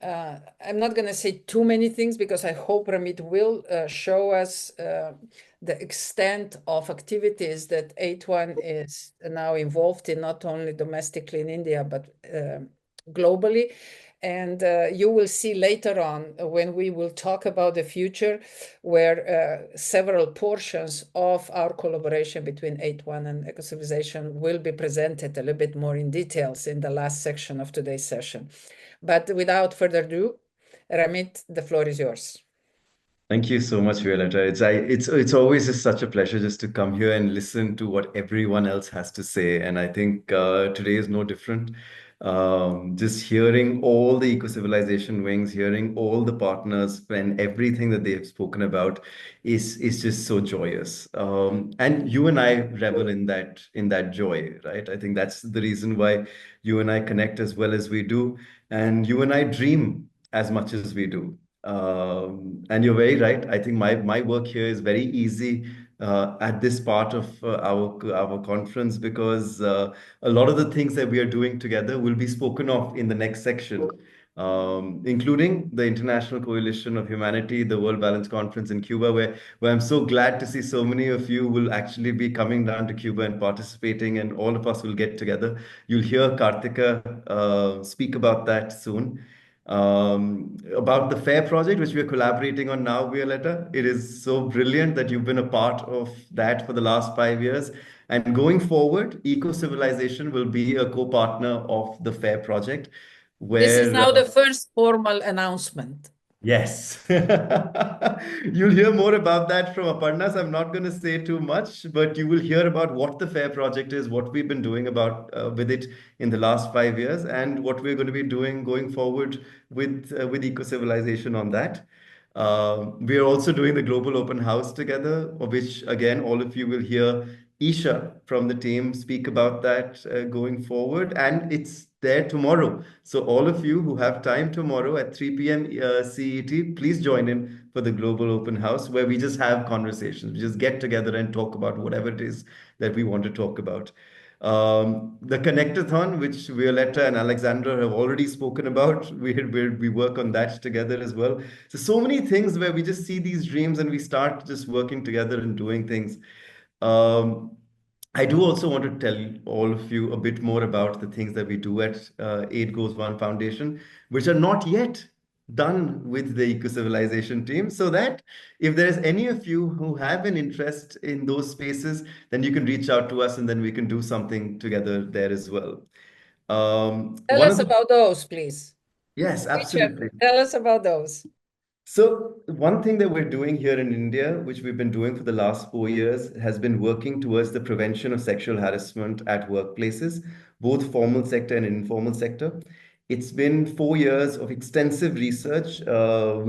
I'm not going to say too many things because I hope Ramit will show us the extent of activities that 8-1 is now involved in, not only domestically in India, but globally. And you will see later on when we will talk about the future, where several portions of our collaboration between 8-1 and Ecocivilisation will be presented a little bit more in details in the last section of today's session. But without further ado, Ramit, the floor is yours. Thank you so much, Violeta. It's always just such a pleasure just to come here and listen to what everyone else has to say. And I think today is no different. Just hearing all the eco-civilization wings, hearing all the partners and everything that they have spoken about is just so joyous. And you and I revel in that joy, right? I think that's the reason why you and I connect as well as we do, and you and I dream as much as we do. And you're very right. I think my work here is very easy at this part of our conference, because a lot of the things that we are doing together will be spoken of in the next section, including the International Coalition of Humanity, the World Balance Conference in Cuba, where I'm so glad to see so many of you will actually be coming down to Cuba and participating, and all of us will get together. You'll hear Kartika speak about that soon. About the FAIR project, which we are collaborating on now, Violeta. It is so brilliant that you've been a part of that for the last 5 years. And going forward, Eco-Civilization will be a co-partner of the FAIR project. This is now the first formal announcement. Yes. You'll hear more about that from Aparna. I'm not going to say too much, but you will hear about what the FAIR project is, what we've been doing about with it in the last 5 years, and what we're going to be doing going forward with Eco-Civilization on that. We are also doing the Global Open House together, of which, again, all of you will hear Isha from the team speak about that going forward. And it's there tomorrow. So all of you who have time tomorrow at 3 p.m. CET, please join in for the Global Open House, where we just have conversations. We just get together and talk about whatever it is that we want to talk about. The Connectathon, which Violeta and Alexandra have already spoken about, we work on that together as well. So many things where we just see these dreams and we start just working together and doing things. I do also want to tell all of you a bit more about the things that we do at 8 Goes One Foundation, which are not yet done with the Ecocivilisation team, so that if there's any of you who have an interest in those spaces, then you can reach out to us and then we can do something together there as well. Tell One of us the, about those, please. yes, absolutely. Tell us about those. So one thing that we're doing here in India, which we've been doing for the last 4 years, has been working towards the prevention of sexual harassment at workplaces, both formal sector and informal sector. It's been 4 years of extensive research. I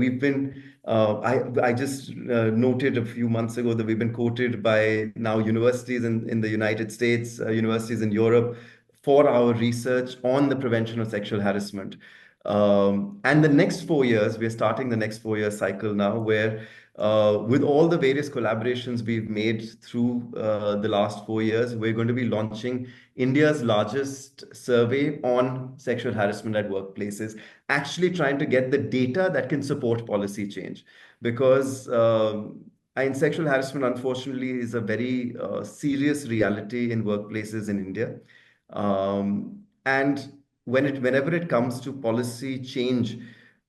just noted a few months ago that we've been quoted by now universities in the United States, universities in Europe, for our research on the prevention of sexual harassment. And the next 4 years, we're starting the next 4 year cycle now, where with all the various collaborations we've made through the last 4 years, we're going to be launching India's largest survey on sexual harassment at workplaces, actually trying to get the data that can support policy change. Because sexual harassment, unfortunately, is a very serious reality in workplaces in India. And whenever it comes to policy change,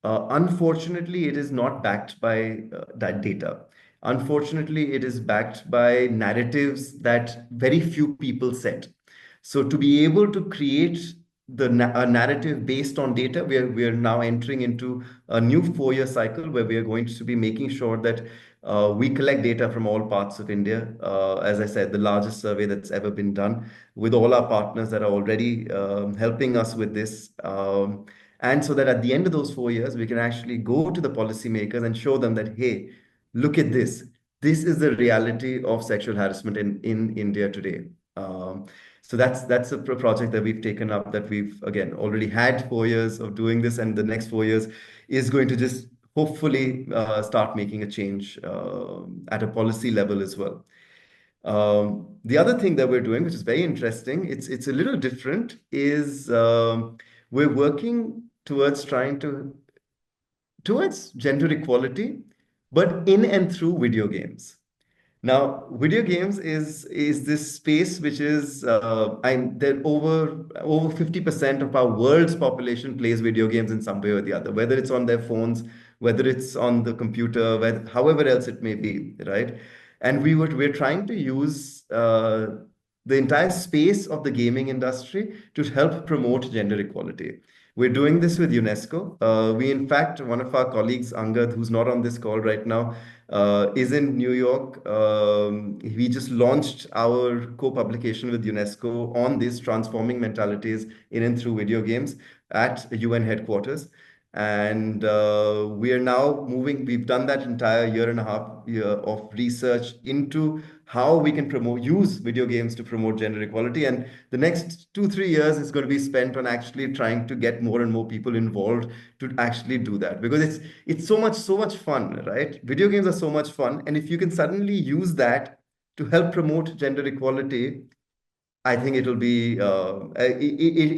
unfortunately, it is not backed by that data. Unfortunately, it is backed by narratives that very few people set. So to be able to create a narrative based on data, we are now entering into a new 4 year cycle where we are going to be making sure that we collect data from all parts of India. As I said, the largest survey that's ever been done with all our partners that are already helping us with this. And so that at the end of those 4 years, we can actually go to the policymakers and show them that, hey, look at this. This is the reality of sexual harassment in India today. So that's a project that we've taken up, that we've again already had 4 years of doing this, and the next 4 years is going to just hopefully start making a change at a policy level as well. The other thing that we're doing, which is very interesting, it's a little different, is we're working towards towards gender equality, but in and through video games. Now, video games is this space which is that over 50% of our world's population plays video games in some way or the other, whether it's on their phones, whether it's on the computer, however else it may be, right? And we're trying to use the entire space of the gaming industry to help promote gender equality. We're doing this with UNESCO. In fact, one of our colleagues, Angad, who's not on this call right now, is in New York. We just launched our co-publication with UNESCO on this, transforming mentalities in and through video games, at UN headquarters. And we are now moving, we've done that entire year and a half of research into how we can use video games to promote gender equality. And the next 2-3 years is going to be spent on actually trying to get more and more people involved to actually do that, because it's so much fun, right? Video games are so much fun. And if you can suddenly use that to help promote gender equality, I think it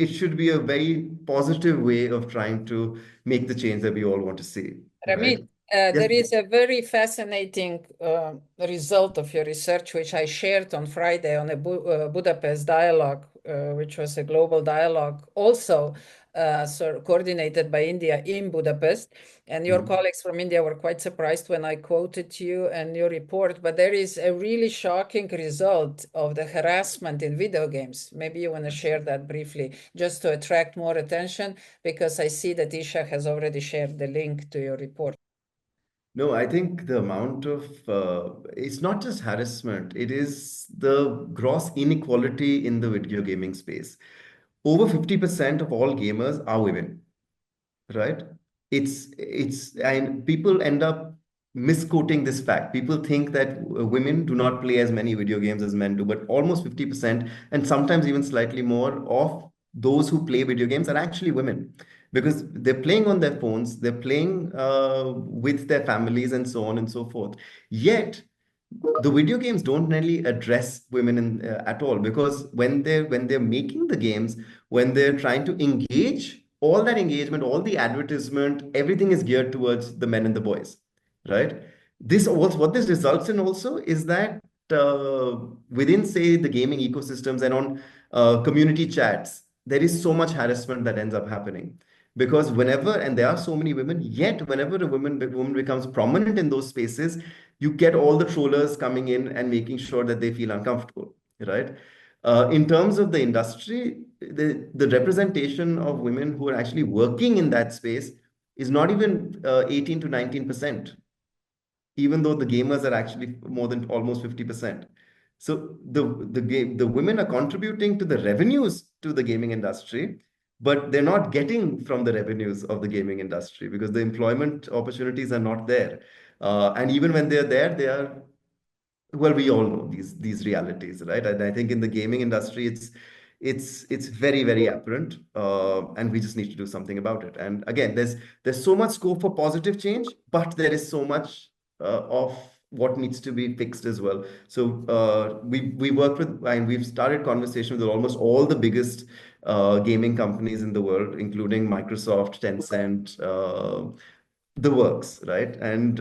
should be a very positive way of trying to make the change that we all want to see. Right? Ramit, there is a very fascinating result of your research, which I shared on Friday on a Budapest dialogue, which was a global dialogue, also coordinated by India in Budapest. And your colleagues from India were quite surprised when I quoted you and your report. But there is a really shocking result of the harassment in video games. Maybe you want to share that briefly, just to attract more attention, because I see that Isha has already shared the link to your report. No, I think the amount of it's not just harassment, it is the gross inequality in the video gaming space. Over 50% of all gamers are women, right? And people end up misquoting this fact. People think that women do not play as many video games as men do, but almost 50%, and sometimes even slightly more, of those who play video games are actually women, because they're playing on their phones, they're playing with their families and so on and so forth. Yet the video games don't really address women at all, because when they're making the games, when they're trying to engage, all that engagement, all the advertisement, everything is geared towards the men and the boys, right? What this results in also is that within, say, the gaming ecosystems and on community chats, there is so much harassment that ends up happening, Because whenever, and there are so many women, yet whenever a woman becomes prominent in those spaces, you get all the trollers coming in and making sure that they feel uncomfortable, right? In terms of the industry, the representation of women who are actually working in that space is not even 18 to 19%, even though the gamers are actually more than almost 50%. So the women are contributing to the revenues to the gaming industry, but they're not getting from the revenues of the gaming industry because the employment opportunities are not there. And even when they're there, they are, well, we all know these realities, right? And I think in the gaming industry, it's very, very apparent, and we just need to do something about it. And again, there's so much scope for positive change, but there is so much of what needs to be fixed as well. So we work with, and we've started conversations with almost all the biggest gaming companies in the world, including Microsoft, Tencent, the works, right? And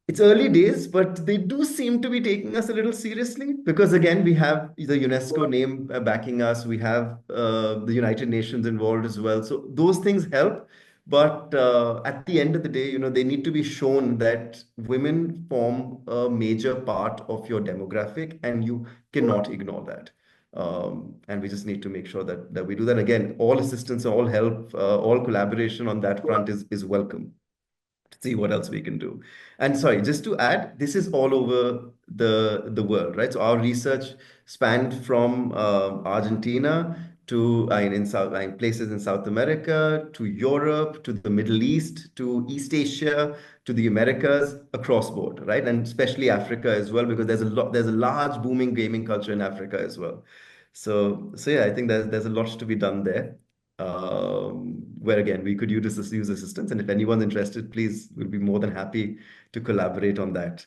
it's early days, but they do seem to be taking us a little seriously because, again, we have the UNESCO name backing us. We have the United Nations involved as well. So those things help. But at the end of the day, they need to be shown that women form a major part of your demographic and you cannot ignore that. And we just need to make sure that we do that. Again, all assistance, all help, all collaboration on that front is welcome to see what else we can do. And sorry, just to add, this is all over the world, right? So our research spanned from Argentina to places in South America, to Europe, to the Middle East, to East Asia, to the Americas, across board, right? And especially Africa as well, because there's a large booming gaming culture in Africa as well. So yeah, I think there's a lot to be done there, where again we could use assistance. And if anyone's interested, please, we'll be more than happy to collaborate on that.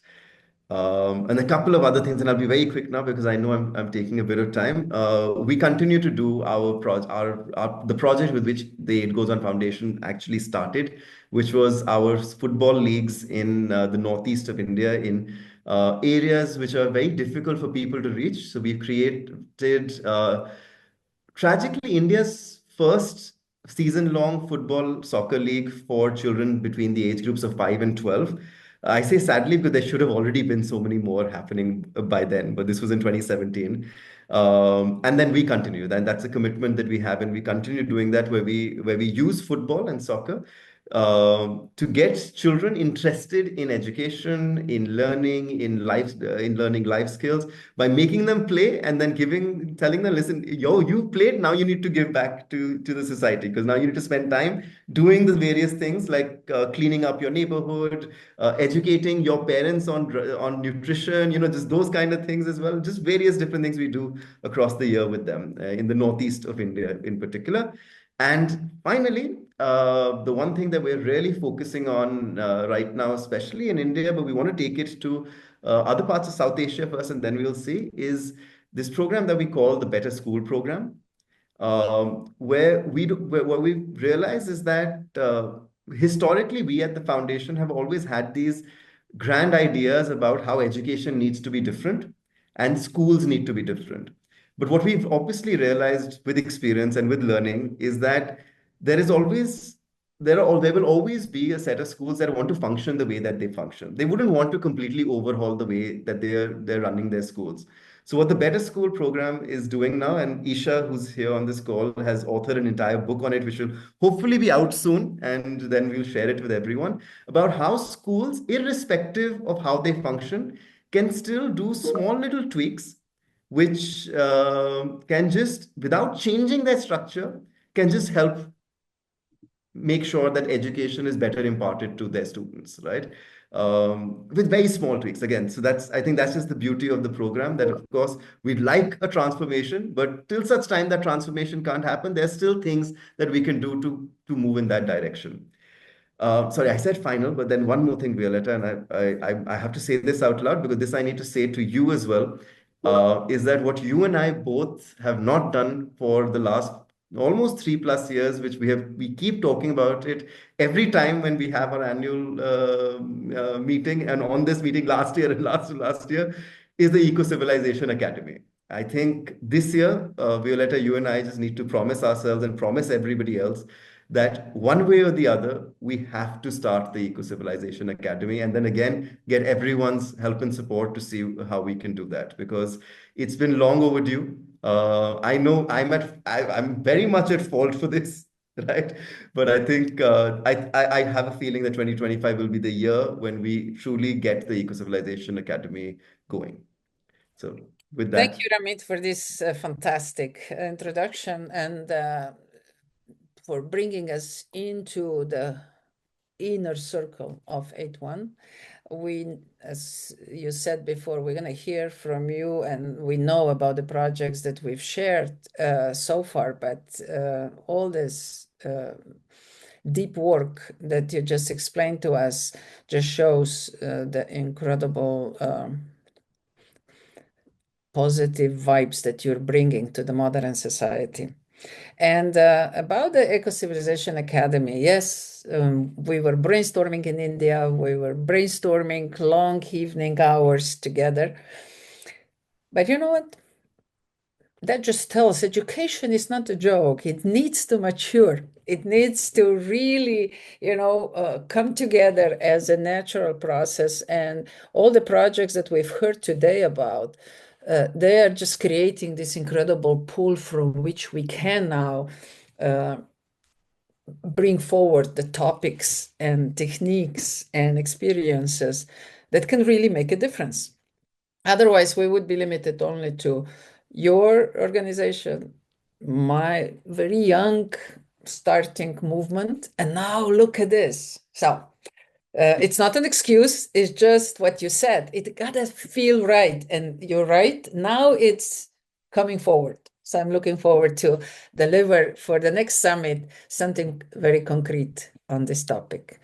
And a couple of other things, and I'll be very quick now because I know I'm taking a bit of time. We continue to do the project with which the It Goes On Foundation actually started, which was our football leagues in the northeast of India, in areas which are very difficult for people to reach. So we created tragically India's first season-long football soccer league for children between the age groups of 5 and 12. I say sadly because there should have already been so many more happening by then, but this was in 2017. And then we continue, and that's a commitment that we have, and we continue doing that where we use football and soccer to get children interested in education, in learning, in learning life skills by making them play and then telling them, listen, you played, now you need to give back to the society because now you need to spend time doing the various things like cleaning up your neighborhood, educating your parents on nutrition, just those kind of things as well. Just various different things we do across the year with them in the northeast of India in particular. And finally, the one thing that we're really focusing on right now, especially in India, but we want to take it to other parts of South Asia first, and then we'll see, is this program that we call the Better School Program, where what we realize is that historically, we at the foundation have always had these grand ideas about how education needs to be different and schools need to be different. But what we've obviously realized with experience and with learning is that there will always be a set of schools that want to function the way that they function. They wouldn't want to completely overhaul the way that they're running their schools. So what the Better School program is doing now, and Isha, who's here on this call, has authored an entire book on it, which will hopefully be out soon, and then we'll share it with everyone, about how schools, irrespective of how they function, can still do small little tweaks which can just, without changing their structure, can just help make sure that education is better imparted to their students, right? With very small tweaks again. So I think that's just the beauty of the program, that of course we'd like a transformation, but till such time that transformation can't happen, there's still things that we can do to move in that direction. Sorry, I said final, but then one more thing, Violetta, and I have to say this out loud because this I need to say to you as well, is that what you and I both have not done for the last almost 3+ years, which we keep talking about it every time when we have our annual meeting, and on this meeting last year and last year, is the Ecocivilisation Academy. I think this year, Violetta, you and I just need to promise ourselves and promise everybody else that one way or the other, we have to start the Eco-Civilization Academy, and then again, get everyone's help and support to see how we can do that, because it's been long overdue. I know I'm very much at fault for this, right? But I think I have a feeling that 2025 will be the year when we truly get the Eco-Civilization Academy going. So with that. Thank you, Ramit, for this fantastic introduction and for bringing us into the inner circle of 8.1. We, as you said before, we're going to hear from you, and we know about the projects that we've shared so far, but all this deep work that you just explained to us just shows the incredible positive vibes that you're bringing to the modern society. And about the Eco-Civilization Academy, yes, we were brainstorming in India. We were brainstorming long evening hours together. But you know what? That just tells education is not a joke. It needs to mature. It needs to really, come together as a natural process. And all the projects that we've heard today about, they are just creating this incredible pool from which we can now bring forward the topics and techniques and experiences that can really make a difference. Otherwise, we would be limited only to your organization, my very young starting movement, and now look at this. So it's not an excuse, it's just what you said. It gotta feel right, and you're right. Now it's coming forward. So I'm looking forward to deliver for the next summit something very concrete on this topic.